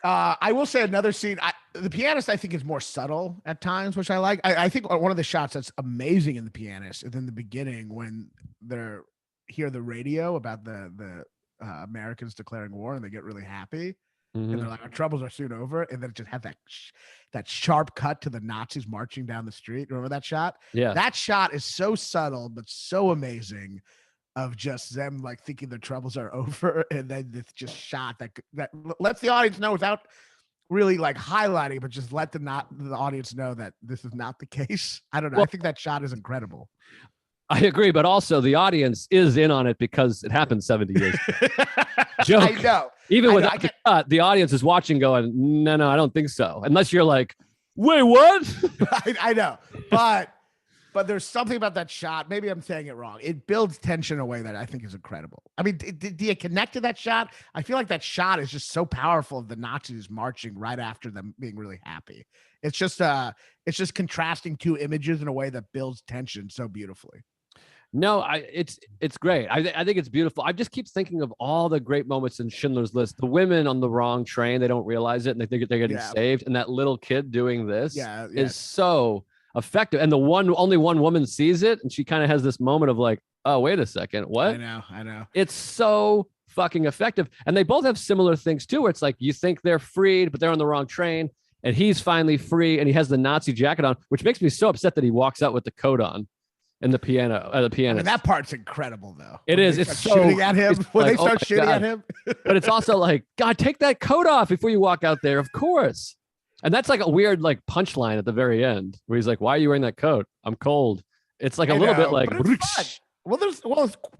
I will say another scene. The Pianist, I think, is more subtle at times, which I like. I think one of the shots that's amazing in The Pianist is in the beginning when they're hear the radio about the Americans declaring war, and they get really happy, and they're like, "Our troubles are soon over," and then it just have that sharp cut to the Nazis marching down the street. Remember that shot? Yeah, that shot is so subtle but so amazing. Of just them like thinking their troubles are over, and then it's just shot that lets the audience know without really like highlighting, but just let the audience know that this is not the case. I don't know. Well, I think that shot is incredible. I agree, but also the audience is in on it because it happened 70 years ago. Joke. I know. Even without the cut, the audience is watching going, no, I don't think so. Unless you're like, wait, what? I know, but there's something about that shot. Maybe I'm saying it wrong. It builds tension in a way that I think is incredible. I mean, do you connect to that shot? I feel like that shot is just so powerful of the Nazis marching right after them being really happy. It's just contrasting two images in a way that builds tension so beautifully. No, it's great. I think it's beautiful. I just keep thinking of all the great moments in Schindler's List. The women on the wrong train, they don't realize it, and they think they're getting saved. And that little kid doing this is so effective. And only one woman sees it, and she kind of has this moment of like, oh, wait a second, what? I know. It's so fucking effective. And they both have similar things too, where it's like you think they're freed, but they're on the wrong train. And he's finally free, and he has the Nazi jacket on, which makes me so upset that he walks out with the coat on. And the piano. I mean, that part's incredible, though. It is. It's so shooting at him when they start shooting at him. But it's also like, God, take that coat off before you walk out there. Of course. And that's like a weird like punchline at the very end where he's like, "Why are you wearing that coat? I'm cold." It's like a little bit like. Well,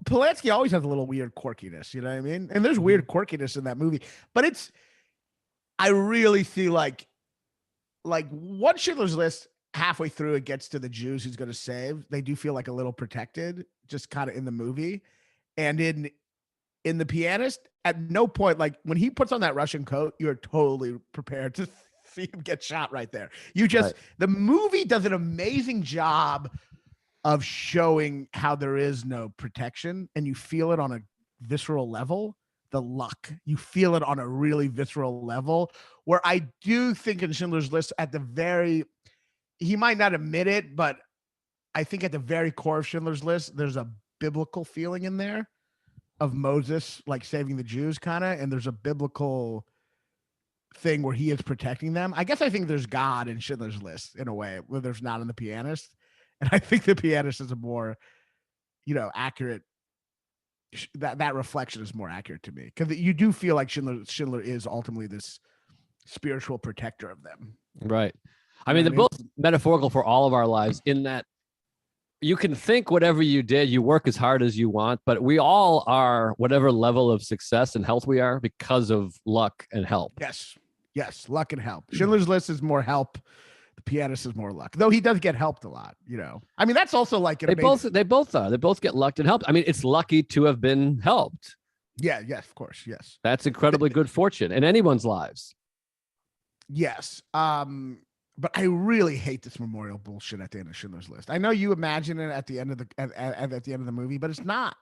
Polanski always has a little weird quirkiness. You know what I mean? And there's weird quirkiness in that movie, but I really feel like one Schindler's List. Halfway through it gets to the Jews who's going to save, they do feel like a little protected, just kind of in the movie. And in The Pianist, at no point, like when he puts on that Russian coat, you're totally prepared to see him get shot right there. The movie does an amazing job of showing how there is no protection, and you feel it on a visceral level. The luck, you feel it on a really visceral level, where I do think in Schindler's List he might not admit it, but I think at the very core of Schindler's List, there's a biblical feeling in there of Moses, like saving the Jews kind of, and there's a biblical thing where he is protecting them. I guess I think there's God in Schindler's List in a way where there's not in The Pianist. And I think The Pianist is a more, accurate, that reflection is more accurate to me. Because you do feel like Schindler is ultimately this spiritual protector of them. Right. I mean, they're both metaphorical for all of our lives in that you can think whatever you did, you work as hard as you want, but we all are whatever level of success and health we are because of luck and help. Yes, luck and help. Schindler's List is more help. The Pianist is more luck, though he does get helped a lot. I mean, that's also like they both are. They both get lucked and helped. I mean, it's lucky to have been helped. Yeah, yes, of course, yes. That's incredibly good fortune in anyone's lives. Yes. but I really hate this memorial bullshit at the end of Schindler's List. I know you imagine it at the end of the at the end of the movie, but it's not.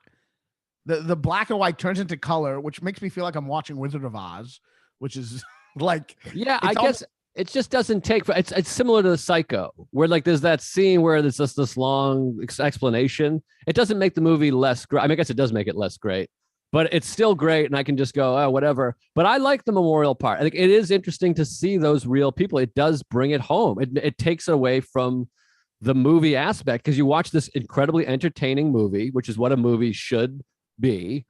The black and white turns into color, which makes me feel like I'm watching Wizard of Oz, which is like, Yeah, I it's guess it just doesn't take. It's similar to the Psycho, where like there's that scene where there's just this long explanation. It doesn't make the movie less great. I mean, I guess it does make it less great, but it's still great, and I can just go, oh, whatever. But I like the memorial part. I think it is interesting to see those real people. It does bring it home. It takes it away from the movie aspect, because you watch this incredibly entertaining movie, which is what a movie should be.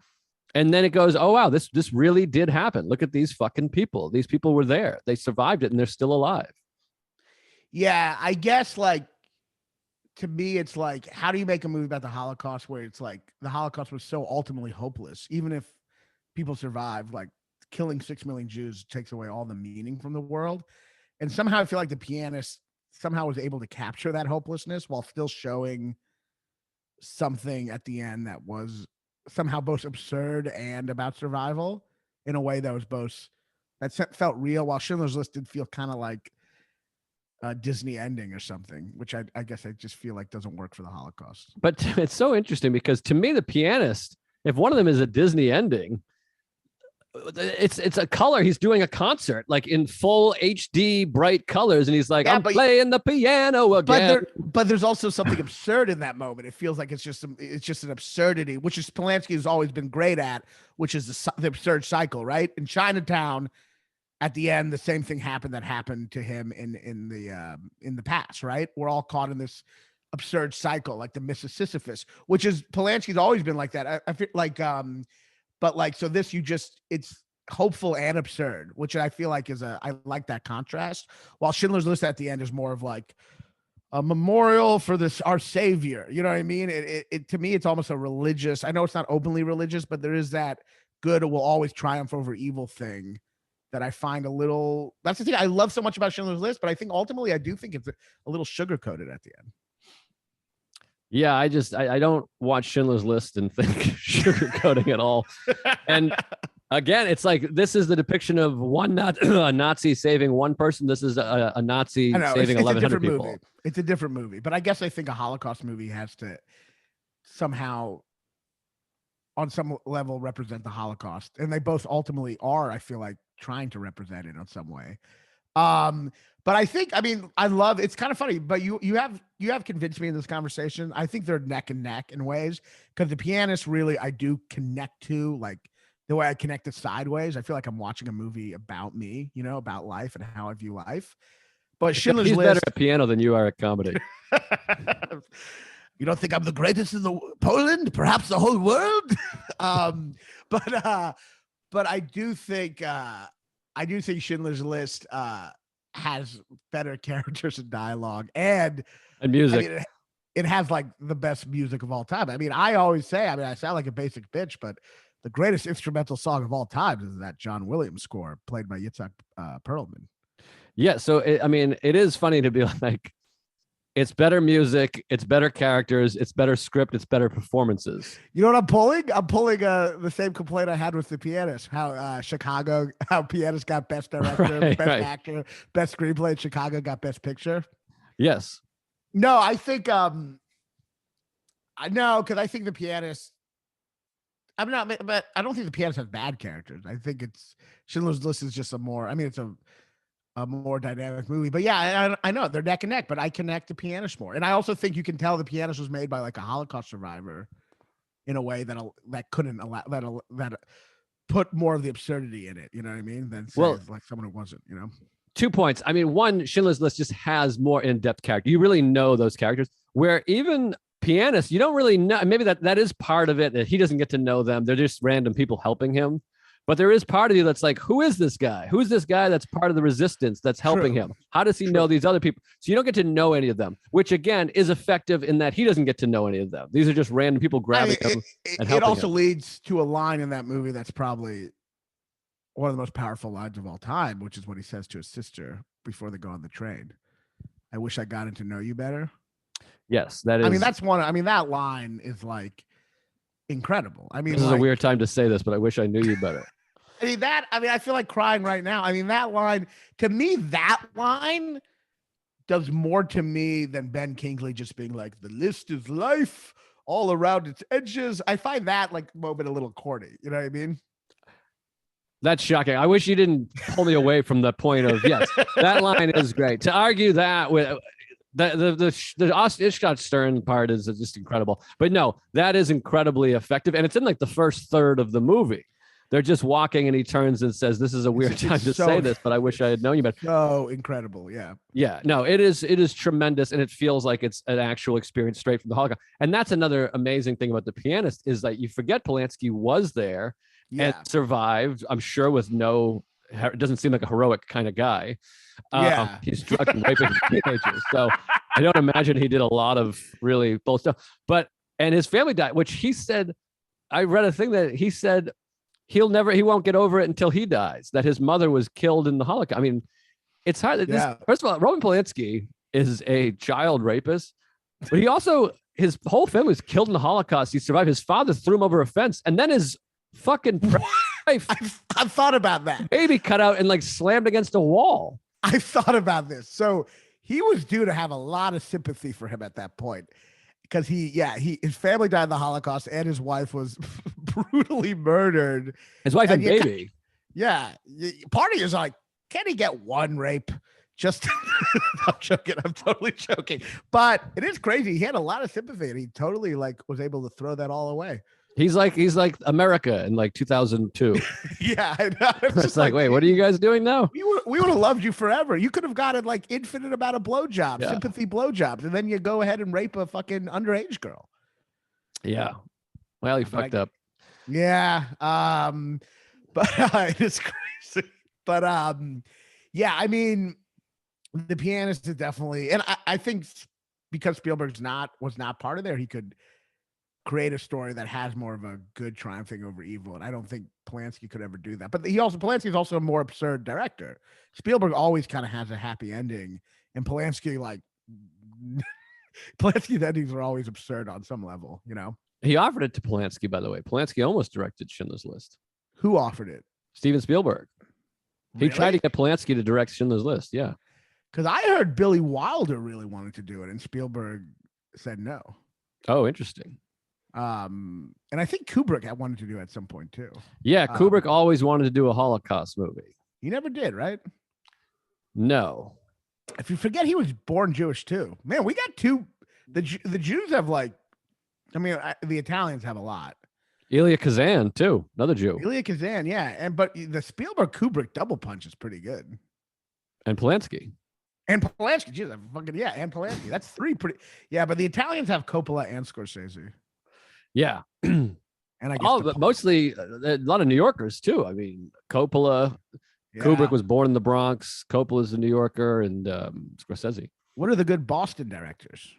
And then it goes, oh, wow, this really did happen. Look at these fucking people. These people were there. They survived it, and they're still alive. Yeah, I guess, like, to me, it's like, how do you make a movie about the Holocaust where it's like the Holocaust was so ultimately hopeless? Even if people survived, like killing 6 million Jews takes away all the meaning from the world. And somehow I feel like The Pianist somehow was able to capture that hopelessness while still showing something at the end that was somehow both absurd and about survival in a way that was both, that felt real, while Schindler's List did feel kind of like a Disney ending or something, which I guess I just feel like doesn't work for the Holocaust. But it's so interesting, because to me, The Pianist, if one of them is a Disney ending, it's a color. He's doing a concert like in full HD bright colors, and he's like, I'm playing the piano again. But there's also something absurd in that moment. It feels like it's just an absurdity, which is Polanski has always been great at, which is the absurd cycle, right? In Chinatown, at the end, the same thing happened that happened to him in the past, right? We're all caught in this absurd cycle, like the Sisyphus, which is Polanski's always been like that. I feel like, but like, so this, it's hopeful and absurd, which I feel like I like that contrast. While Schindler's List at the end is more of like a memorial for our savior. You know what I mean? It to me, it's almost a religious, I know it's not openly religious, but there is that good will always triumph over evil thing that I find a little, that's the thing I love so much about Schindler's List, but I think ultimately I do think it's a little sugar-coated at the end. Yeah, I don't watch Schindler's List and think sugarcoating at all. And again, it's like, this is the depiction of a Nazi saving one person. This is a Nazi saving 1,100 people. Movie. It's a different movie, but I guess I think a Holocaust movie has to somehow, on some level, represent the Holocaust, and they both ultimately are, I feel like, trying to represent it in some way. But I think, I mean, I love, it's kind of funny, but you have convinced me in this conversation. I think they're neck and neck in ways, because The Pianist really, I do connect to, like the way I connect to Sideways. I feel like I'm watching a movie about me, about life and how I view life. But Schindler's List, better at piano than you are at comedy. You don't think I'm the greatest in Poland, perhaps the whole world? But I do think Schindler's List has better characters and dialogue and music. I mean, it has like the best music of all time. I mean, I always say, I sound like a basic bitch, but the greatest instrumental song of all time is that John Williams score played by Yitzhak Perlman. Yeah, so it is funny to be like, it's better music, it's better characters, it's better script, it's better performances. You know what I'm pulling? I'm pulling the same complaint I had with The Pianist. How how Pianist got best director, best actor, best screenplay. Chicago got best picture. Yes. No, I think I know, because I think The Pianist. I'm not, but I don't think The Pianist has bad characters. I think it's Schindler's List is just it's a more dynamic movie. But yeah, I know they're neck and neck, but I connect to Pianist more. And I also think you can tell The Pianist was made by like a Holocaust survivor in a way that couldn't allow that put more of the absurdity in it. You know what I mean? Than like someone who wasn't, 2 points. I mean, one, Schindler's List just has more in-depth character. You really know those characters, where even Pianist, you don't really know. Maybe that is part of it, that he doesn't get to know them. They're just random people helping him. But there is part of you that's like, who is this guy? Who's this guy that's part of the resistance that's helping him? How does he know these other people? So you don't get to know any of them, which again is effective in that he doesn't get to know any of them. These are just random people grabbing him and helping him. It also leads to a line in that movie that's probably one of the most powerful lines of all time, which is what he says to his sister before they go on the train. I wish I got to know you better. Yes, that is. I mean, that's one. I mean, that line is like incredible. I mean, this is a weird time to say this, but I wish I knew you better. I feel like crying right now. I mean, that line, to me, that line does more to me than Ben Kingsley just being like, the list is life all around its edges. I find that like moment a little corny. You know what I mean? That's shocking. I wish you didn't pull me away from the point of, yes, that line is great. To argue that with the Ishkat Stern part is just incredible. But no, that is incredibly effective. And it's in like the first third of the movie. They're just walking and he turns and says, this is a weird time to say this, but I wish I had known you better. So incredible. Yeah. Yeah. No, it is tremendous. And it feels like it's an actual experience straight from the Holocaust. And that's another amazing thing about The Pianist is that you forget Polanski was there and survived, I'm sure, with no, it doesn't seem like a heroic kind of guy. He's drug and raping teenagers. So I don't imagine he did a lot of really bold stuff. And his family died, which he said, I read a thing that he said, he won't get over it until he dies, that his mother was killed in the Holocaust. I mean, it's hard. First of all, Roman Polanski is a child rapist, but he also, his whole family was killed in the Holocaust. He survived. His father threw him over a fence, and then his fucking wife, I've thought about that. Baby cut out and like slammed against a wall. I thought about this. So he was due to have a lot of sympathy for him at that point. Because his family died in the Holocaust and his wife was brutally murdered. His wife and baby. Part of you is like, can he get one rape? Just, I'm joking. I'm totally joking. But it is crazy. He had a lot of sympathy and he totally like was able to throw that all away. He's like America in like 2002. Yeah, I know. It's like, wait, what are you guys doing now? We would have loved you forever. You could have gotten like infinite amount of blowjobs, sympathy blowjobs, and then you go ahead and rape a fucking underage girl. Yeah. Well, he fucked up. Yeah. But it's crazy. But yeah, I mean, The Pianist is definitely, and I think because Spielberg was not part of there, he could create a story that has more of a good triumphing over evil. And I don't think Polanski could ever do that. But Polanski is also a more absurd director. Spielberg always kind of has a happy ending. And Polanski, like, Polanski's endings are always absurd on some level, you know? He offered it to Polanski, by the way. Polanski almost directed Schindler's List. Who offered it? Steven Spielberg. Really? He tried to get Polanski to direct Schindler's List. Yeah. Because I heard Billy Wilder really wanted to do it and Spielberg said no. Oh, interesting. And I think Kubrick had wanted to do it at some point too. Yeah, Kubrick always wanted to do a Holocaust movie. He never did, right? No. If you forget, he was born Jewish too. Man, we got two. The Jews have like, I mean, the Italians have a lot. Elia Kazan too, another Jew. Elia Kazan, yeah, but the Spielberg Kubrick double punch is pretty good. And Polanski. And Polanski, geez, and Polanski. That's three pretty. Yeah, but the Italians have Coppola and Scorsese. Yeah. And I guess but mostly a lot of New Yorkers too. I mean, Coppola, Kubrick was born in the Bronx. Coppola's a New Yorker, and Scorsese. What are the good Boston directors?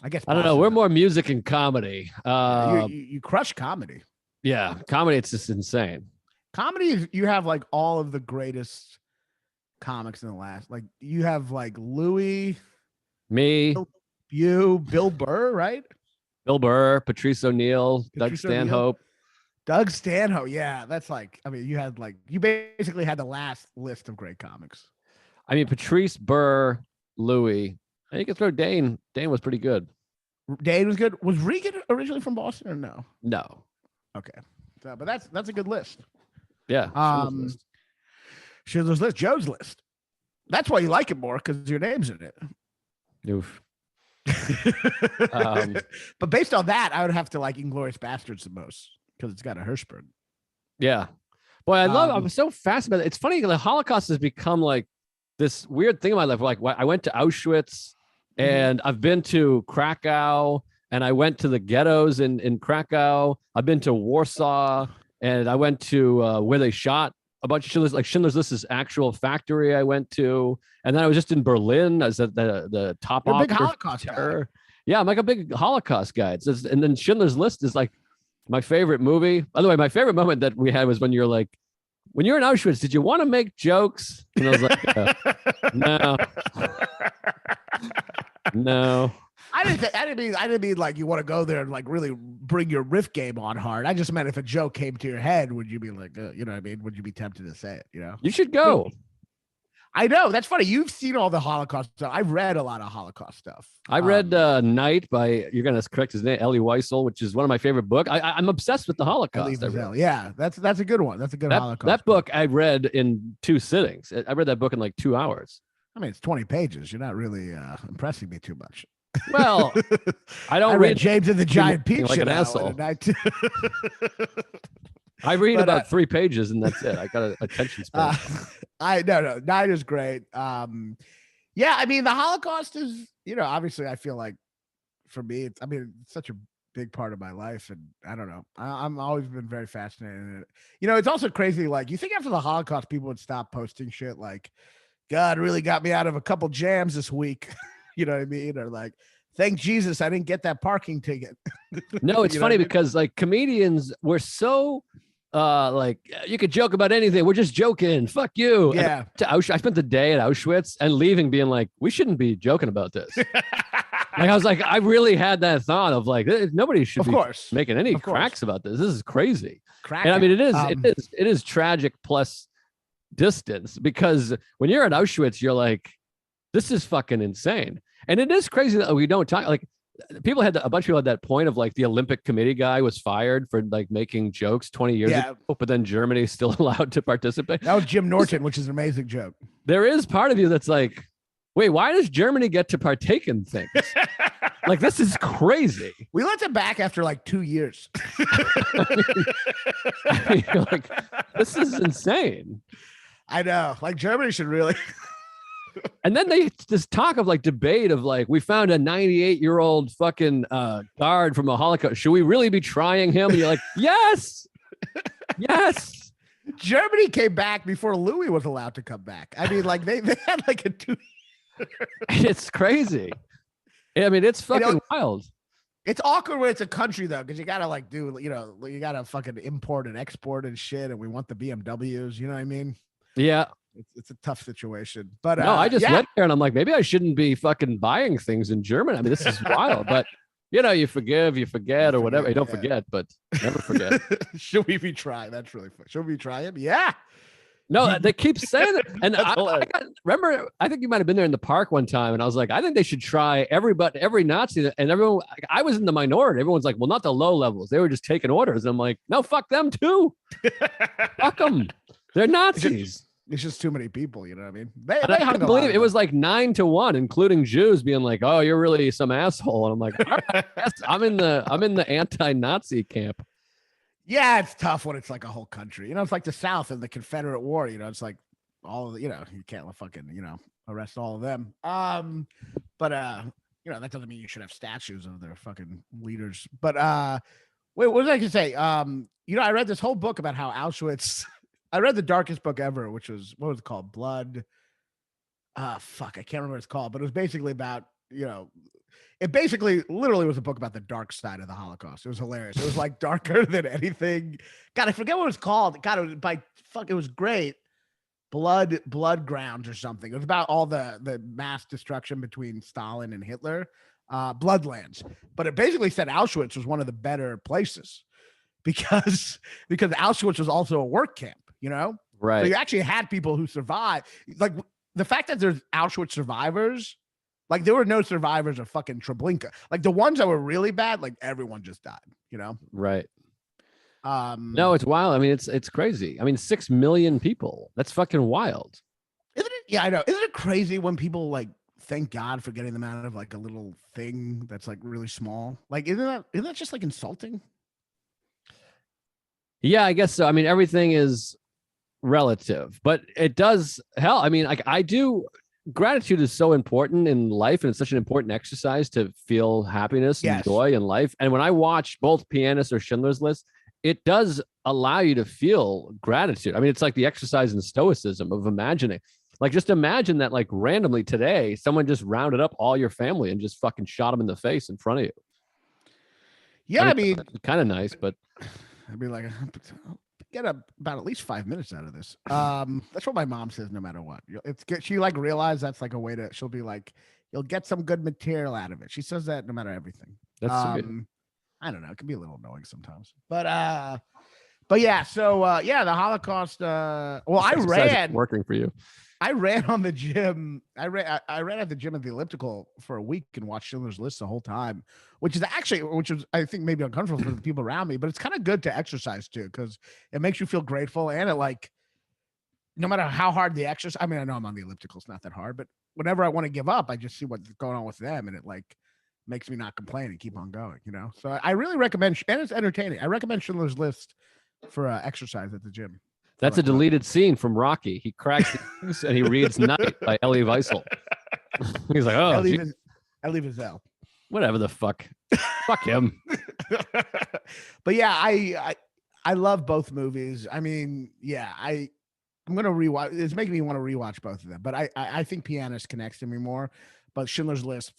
I guess I don't know. We're more music and comedy. You crush comedy. Yeah, comedy. It's just insane. Comedy is, you have like all of the greatest comics in the last. Like you have like Louis, me, Bill Burr, right? Bill Burr, Patrice O'Neill, Doug Stanhope. Doug Stanhope, yeah, that's like. I mean, you basically had the last list of great comics. I mean, Patrice, Burr, Louis. I think you could throw Dane. Dane was pretty good. Dane was good. Was Regan originally from Boston or no? No. Okay, so, but that's a good list. Yeah. Schindler's List, Joe's List. That's why you like it more because your name's in it. Oof. But based on that, I would have to like Inglourious Bastards the most because it's got a Hirschberg. Yeah. Boy, I'm so fascinated. It's funny, the Holocaust has become like this weird thing in my life. Like I went to Auschwitz and I've been to Krakow and I went to the ghettos in Krakow. I've been to Warsaw and I went to where they shot a bunch of Schindler's List is actual factory I went to. And then I was just in Berlin. I was at the top You're a big Holocaust guy. Yeah, I'm like a big Holocaust guy. And then Schindler's List is like my favorite movie. By the way, my favorite moment that we had was when you're like, when you're in Auschwitz, did you want to make jokes? And I was like, no. No. I didn't mean like you want to go there and like really bring your riff game on hard. I just meant if a joke came to your head, would you be like, you know what I mean? Would you be tempted to say it? You know, you should go. I know, that's funny. You've seen all the Holocaust stuff. I've read a lot of Holocaust stuff. I read Night by, you're gonna correct his name, Elie Wiesel, which is one of my favorite books. I'm obsessed with the Holocaust. Yeah, that's a good one. That's a good Holocaust. That book I read in 2 sittings. I read that book in like 2 hours. I mean, it's 20 pages. You're not really impressing me too much. Well, I don't read James and the Giant Peach like an asshole. I read about 3 pages and that's it. I got an attention span. No, Night is great. Yeah, I mean, the Holocaust is, obviously I feel like for me, it's such a big part of my life. And I don't know, I'm always been very fascinated in it. It's also crazy. Like, you think after the Holocaust, people would stop posting shit like, God really got me out of a couple jams this week. You know what I mean? Or like, thank Jesus I didn't get that parking ticket. No, it's funny because like comedians were so like, you could joke about anything. We're just joking. Fuck you. Yeah. I spent the day at Auschwitz and leaving being like, we shouldn't be joking about this. Like, I was like, I really had that thought of like, nobody should be making any cracks about this. This is crazy. And I mean, it is tragic plus distance, because when you're at Auschwitz, you're like, this is fucking insane. And it is crazy that we don't talk, like, people had a bunch of people had that point of like the Olympic committee guy was fired for like making jokes 20 years ago, but then Germany's still allowed to participate. That was Jim Norton, which is an amazing joke. There is part of you that's like, wait, why does Germany get to partake in things? Like, this is crazy. We let them back after like 2 years. I mean, like, this is insane. I know. Like, Germany should really. And then this talk of like debate of like, we found a 98-year-old fucking guard from the Holocaust. Should we really be trying him? And you're like, yes, yes. Germany came back before Louis was allowed to come back. I mean, like they had like a 2. It's crazy. I mean, it's fucking wild. It's awkward when it's a country though, because you gotta like do, you gotta fucking import and export and shit, and we want the BMWs. You know what I mean? Yeah. It's a tough situation. But no, I just went there and I'm like, maybe I shouldn't be fucking buying things in Germany. I mean, this is wild. But you forgive, you forget, or whatever. You don't forget, but never forget. Should we be trying? That's really fun. Should we try him? Yeah. No, they keep saying that. And remember, I think you might have been there in the park one time, and I was like, I think they should try every Nazi, and everyone. I was in the minority. Everyone's like, well, not the low levels. They were just taking orders. And I'm like, no, fuck them too. Fuck them. They're Nazis. It's just too many people, you know what I mean? I couldn't believe it was like 9-1, including Jews being like, "Oh, you're really some asshole." And I'm like, right, yes, I'm in the anti-Nazi camp. Yeah, it's tough when it's like a whole country. It's like the South and the Confederate War. It's like all of the, you can't fucking arrest all of them. But that doesn't mean you should have statues of their fucking leaders. But wait, what was I gonna say? I read this whole book about how Auschwitz. I read the darkest book ever, which was, what was it called? Blood. Fuck, I can't remember what it's called, but it was basically about, it basically literally was a book about the dark side of the Holocaust. It was hilarious. It was like darker than anything. God, I forget what it was called. God, it was great. Blood Grounds or something. It was about all the mass destruction between Stalin and Hitler. Bloodlands. But it basically said Auschwitz was one of the better places because Auschwitz was also a work camp. Right. So you actually had people who survived. Like, the fact that there's Auschwitz survivors, like there were no survivors of fucking Treblinka. Like the ones that were really bad, like everyone just died, Right. No, it's wild. I mean, it's crazy. I mean, 6 million people. That's fucking wild. Isn't it? Yeah, I know. Isn't it crazy when people like thank God for getting them out of like a little thing that's like really small? Like, isn't that just like insulting? Yeah, I guess so. I mean, everything is relative, but it does help. I mean, like gratitude is so important in life, and it's such an important exercise to feel happiness and joy in life. And when I watch both Pianist or Schindler's List, it does allow you to feel gratitude. I mean, it's like the exercise in stoicism of imagining. Like, just imagine that, like, randomly today, someone just rounded up all your family and just fucking shot them in the face in front of you. Yeah, I mean kind of nice, but I'd be like, I'll get about at least 5 minutes out of this. That's what my mom says. No matter what, it's good. She like realized that's like a way to. She'll be like, you'll get some good material out of it. She says that no matter everything. That's I don't know. It can be a little annoying sometimes, but yeah. So the Holocaust. Well, I ran working for you. I ran on the gym. I ran at the gym at the elliptical for a week and watched Schindler's List the whole time, which is I think maybe uncomfortable for the people around me, but it's kind of good to exercise too because it makes you feel grateful and it like no matter how hard the exercise. I mean, I know I'm on the elliptical; it's not that hard, but whenever I want to give up, I just see what's going on with them, and it like makes me not complain and keep on going. So I really recommend, and it's entertaining. I recommend Schindler's List for exercise at the gym. That's a deleted scene from Rocky. He cracks the eggs and he reads Night by Elie Wiesel. He's like, oh, Elie Wiesel. Whatever the fuck. Fuck him. But yeah, I love both movies. I mean, yeah, I'm gonna rewatch. It's making me want to rewatch both of them. But I think Pianist connects to me more. But Schindler's List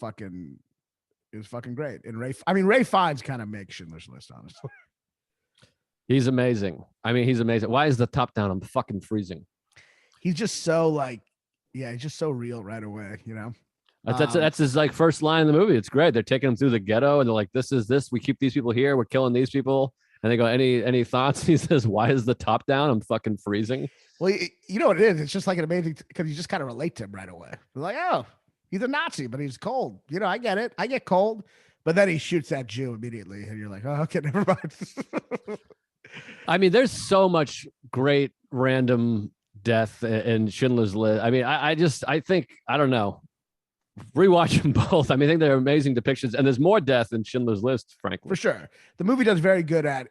is fucking great. And Ray Fiennes kind of makes Schindler's List, honestly. He's amazing. I mean, he's amazing. Why is the top down? I'm fucking freezing. He's just so like, yeah, he's just so real right away, That's his like first line in the movie. It's great. They're taking him through the ghetto and they're like, this is this. We keep these people here. We're killing these people. And they go, any thoughts? He says, why is the top down? I'm fucking freezing. Well, you know what it is? It's just like an amazing, because you just kind of relate to him right away. You're like, oh, he's a Nazi, but he's cold. I get it. I get cold. But then he shoots that Jew immediately. And you're like, oh, okay, never mind. I mean, there's so much great random death in Schindler's List. I mean, I think, I don't know. Rewatch them both. I mean, I think they're amazing depictions. And there's more death in Schindler's List, frankly. For sure. The movie does very good at,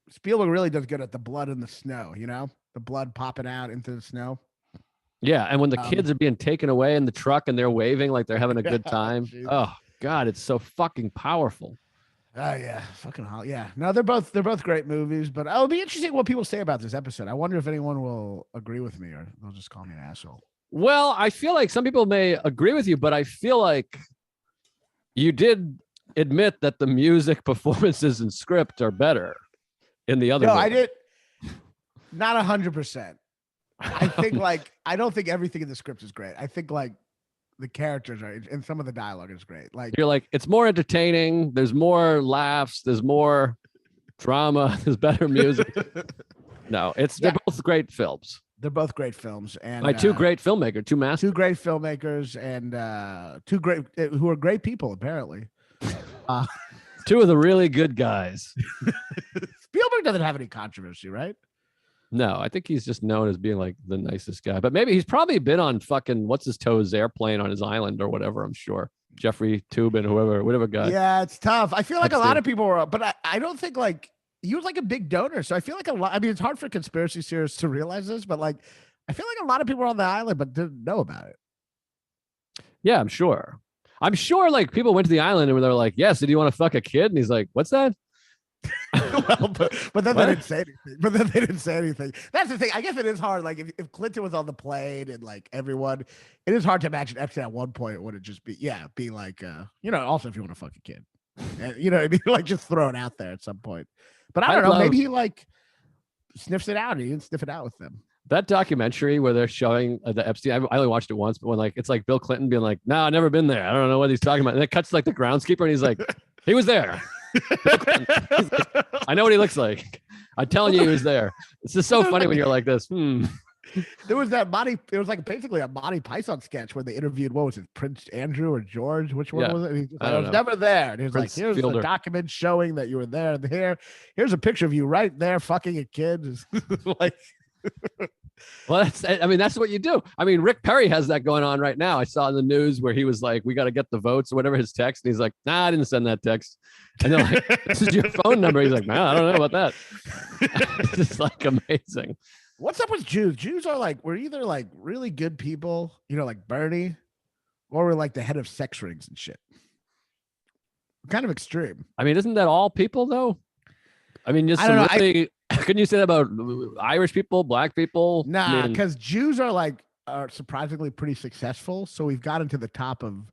Spielberg really does good at the blood in the snow, the blood popping out into the snow. Yeah. And when the kids are being taken away in the truck and they're waving like they're having a good time. Oh, God, it's so fucking powerful. Oh yeah, fucking hell yeah. No, they're both great movies, but it'll be interesting what people say about this episode. I wonder if anyone will agree with me or they'll just call me an asshole. Well, I feel like some people may agree with you, but I feel like you did admit that the music, performances, and script are better in the other. No, movie. I did not 100%. I think I don't think everything in the script is great. I think the characters are, and some of the dialogue is great. You're like, it's more entertaining. There's more laughs. There's more drama. There's better music. No, they're both great films. They're both great films, and by two great filmmakers, two masters, two great filmmakers, and who are great people apparently. Two of the really good guys. Spielberg doesn't have any controversy, right? No, I think he's just known as being like the nicest guy. But maybe he's probably been on fucking what's his toes airplane on his island or whatever. I'm sure Jeffrey Toobin, whatever guy. Yeah, it's tough. I feel like a lot of people were, but I don't think he was like a big donor. So I feel like a lot. I mean, it's hard for conspiracy theorists to realize this, but I feel like a lot of people were on the island but didn't know about it. Yeah, I'm sure. People went to the island and they're like, "Yes, did you want to fuck a kid?" And he's like, "What's that?" Well, but then they didn't say anything. That's the thing. I guess it is hard. If Clinton was on the plane and everyone, it is hard to imagine Epstein at one point would it just be like also if you want to fuck a kid, and what I mean, just throw it out there at some point. But I don't know. Maybe he sniffs it out. And he didn't sniff it out with them. That documentary where they're showing the Epstein, I only watched it once, but when it's like Bill Clinton being like, "No, I've never been there. I don't know what he's talking about." And it cuts to the groundskeeper and he's like, "He was there." I know what he looks like. I'm telling you, he was there. It's just so funny when you're like this. There was that it was basically a Monty Python sketch where they interviewed, what was it, Prince Andrew or George? Which one was it? And I was never there. And he was Prince here's Fielder. The document showing that you were there. And here's a picture of you right there fucking a kid. Well, that's what you do. I mean, Rick Perry has that going on right now. I saw in the news where he was like, "We got to get the votes," or whatever his text. And he's like, "Nah, I didn't send that text." And they're like, "This is your phone number." He's like, "Nah, I don't know about that." It's amazing. What's up with Jews? Jews are we're either really good people, like Bernie, or we're the head of sex rings and shit. We're kind of extreme. I mean, isn't that all people though? I mean, just couldn't you say that about Irish people, black people? Nah, because Jews are surprisingly pretty successful. So we've gotten to the top of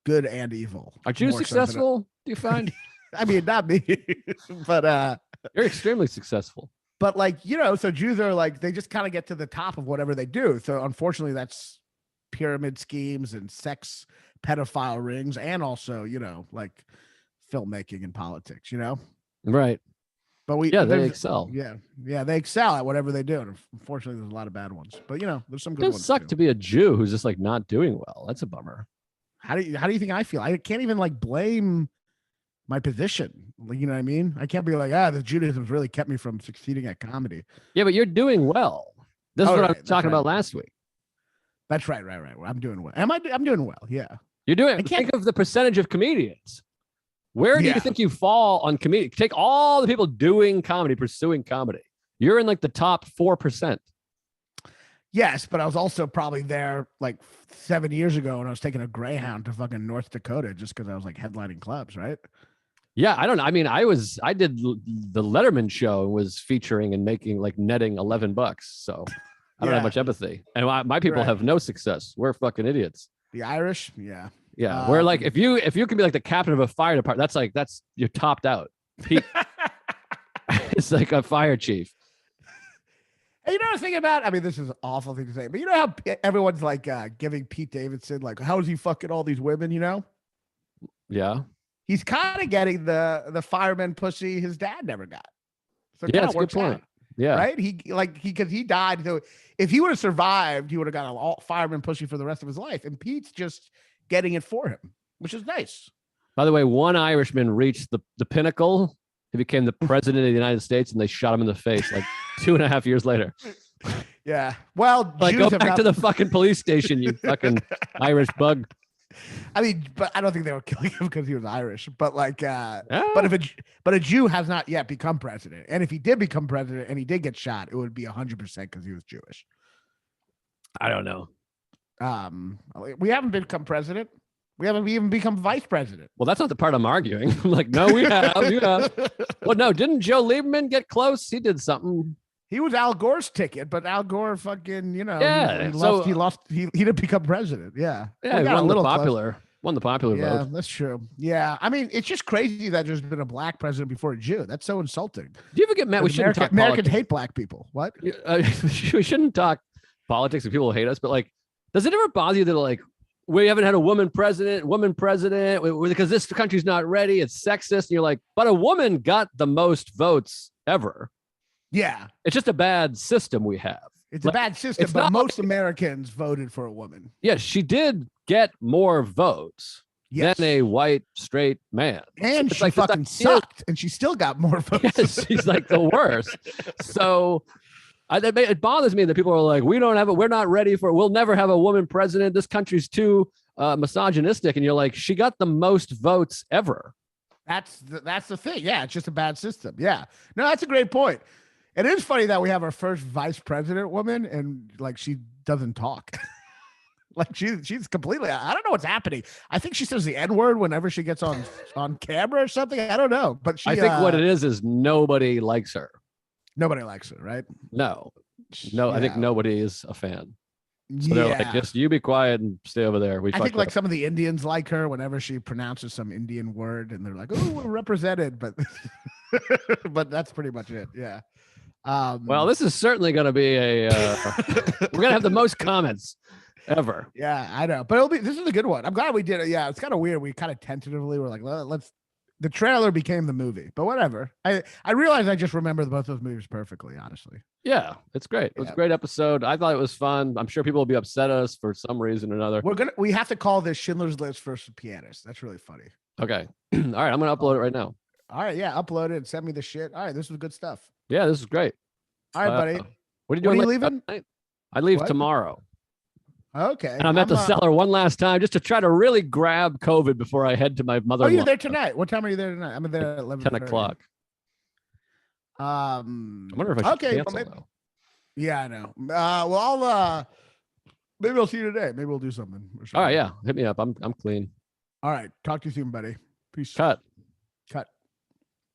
good and evil. Are Jews successful? Do you find? I mean, not me, but you're extremely successful. But so Jews are they just kind of get to the top of whatever they do. So unfortunately, that's pyramid schemes and sex pedophile rings, and also filmmaking and politics. Right. But we they excel. Yeah, they excel at whatever they do. And unfortunately, there's a lot of bad ones. But there's some It good does ones. suck too. to be a Jew who's just like not doing well. That's a bummer. How do you think I feel? I can't even like blame my position. You know what I mean? I can't be like, the Judaism's really kept me from succeeding at comedy. Yeah, but you're doing well. This is what I was talking about last week. That's right. I'm doing well. I'm doing well. Yeah. You're doing. Think of the percentage of comedians. Where do you think you fall on comedy? Take all the people doing comedy, pursuing comedy. You're in like the top 4%. Yes, but I was also probably there like 7 years ago when I was taking a Greyhound to fucking North Dakota just because I was like headlining clubs, right? Yeah, I don't know. I mean, I did the Letterman show and was featuring and making like netting $11. So I don't have much empathy. And my people have no success. We're fucking idiots. The Irish, yeah. Yeah, we're like if you can be like the captain of a fire department, that's you're topped out. It's like a fire chief. Hey, you know what I'm thinking about? I mean, this is an awful thing to say, but you know how everyone's like giving Pete Davidson like, how is he fucking all these women? Yeah, he's kind of getting the fireman pussy his dad never got. So yeah, that's a good point. Out, yeah, right. Because he died. So if he would have survived, he would have got a fireman pussy for the rest of his life. And Pete's just getting it for him, which is nice. By the way, one Irishman reached the pinnacle. He became the president of the United States, and they shot him in the face like 2.5 years later. Yeah. Well, like, go back to the fucking police station, you fucking Irish bug. I mean, but I don't think they were killing him because he was Irish. But like, but a Jew has not yet become president, and if he did become president and he did get shot, it would be 100% because he was Jewish. I don't know. We haven't become president. We haven't even become vice president. Well, that's not the part I'm arguing. I'm like, no, we have. You have. Well, no, didn't Joe Lieberman get close? He did something. He was Al Gore's ticket, but Al Gore fucking, yeah, he lost. He didn't become president. Yeah, yeah, he got a little popular. Won the popular vote. Yeah, that's true. Yeah, I mean, it's just crazy that there's been a black president before a Jew. That's so insulting. Do you ever get mad? We shouldn't talk. Americans hate black people. What? We shouldn't talk politics if people hate us. But like, does it ever bother you that like we haven't had a woman president because this country's not ready? It's sexist. And you're like, but a woman got the most votes ever. Yeah. It's just a bad system we have. It's a bad system, but most Americans voted for a woman. Yes, she did get more votes than a white, straight man. And she fucking sucked, and she still got more votes. Yes, she's like the worst. So it bothers me that people are like, we're not ready we'll never have a woman president. This country's too misogynistic. And you're like, she got the most votes ever. That's the thing. Yeah, it's just a bad system. Yeah. No, that's a great point. It is funny that we have our first vice president woman and like she doesn't talk. Like she's completely, I don't know what's happening. I think she says the N-word whenever she gets on camera or something. I don't know. But I think what it is nobody likes her. Nobody likes her, right? No. Yeah. I think nobody is a fan. So they're like, just you be quiet and stay over there. I think like some of the Indians like her whenever she pronounces some Indian word and they're like, oh, we're represented. But but that's pretty much it. Yeah. Well, this is certainly going to be we're going to have the most comments ever. Yeah, I know. But this is a good one. I'm glad we did it. Yeah, it's kind of weird. We kind of tentatively were like, the trailer became the movie, but whatever. I realized I just remember both those movies perfectly, honestly. Yeah, it's great. It was a great episode. I thought it was fun. I'm sure people will be upset at us for some reason or another. We have to call this Schindler's List versus Pianist. That's really funny. Okay. All right. I'm going to upload it right now. All right. Yeah. Upload it and send me the shit. All right. This was good stuff. Yeah, this is great. All right, buddy. What are you doing? When are you leaving? I leave tomorrow. Okay. And I'm at the cellar one last time just to try to really grab COVID before I head to my mother-in-law. Oh, you're there tonight. What time are you there tonight? I'm there at 11. 10 o'clock. I wonder if I should cancel, though. Yeah, I know. Well, maybe I'll see you today. Maybe we'll do something. All right, yeah. Hit me up. I'm clean. All right. Talk to you soon, buddy. Peace. Cut.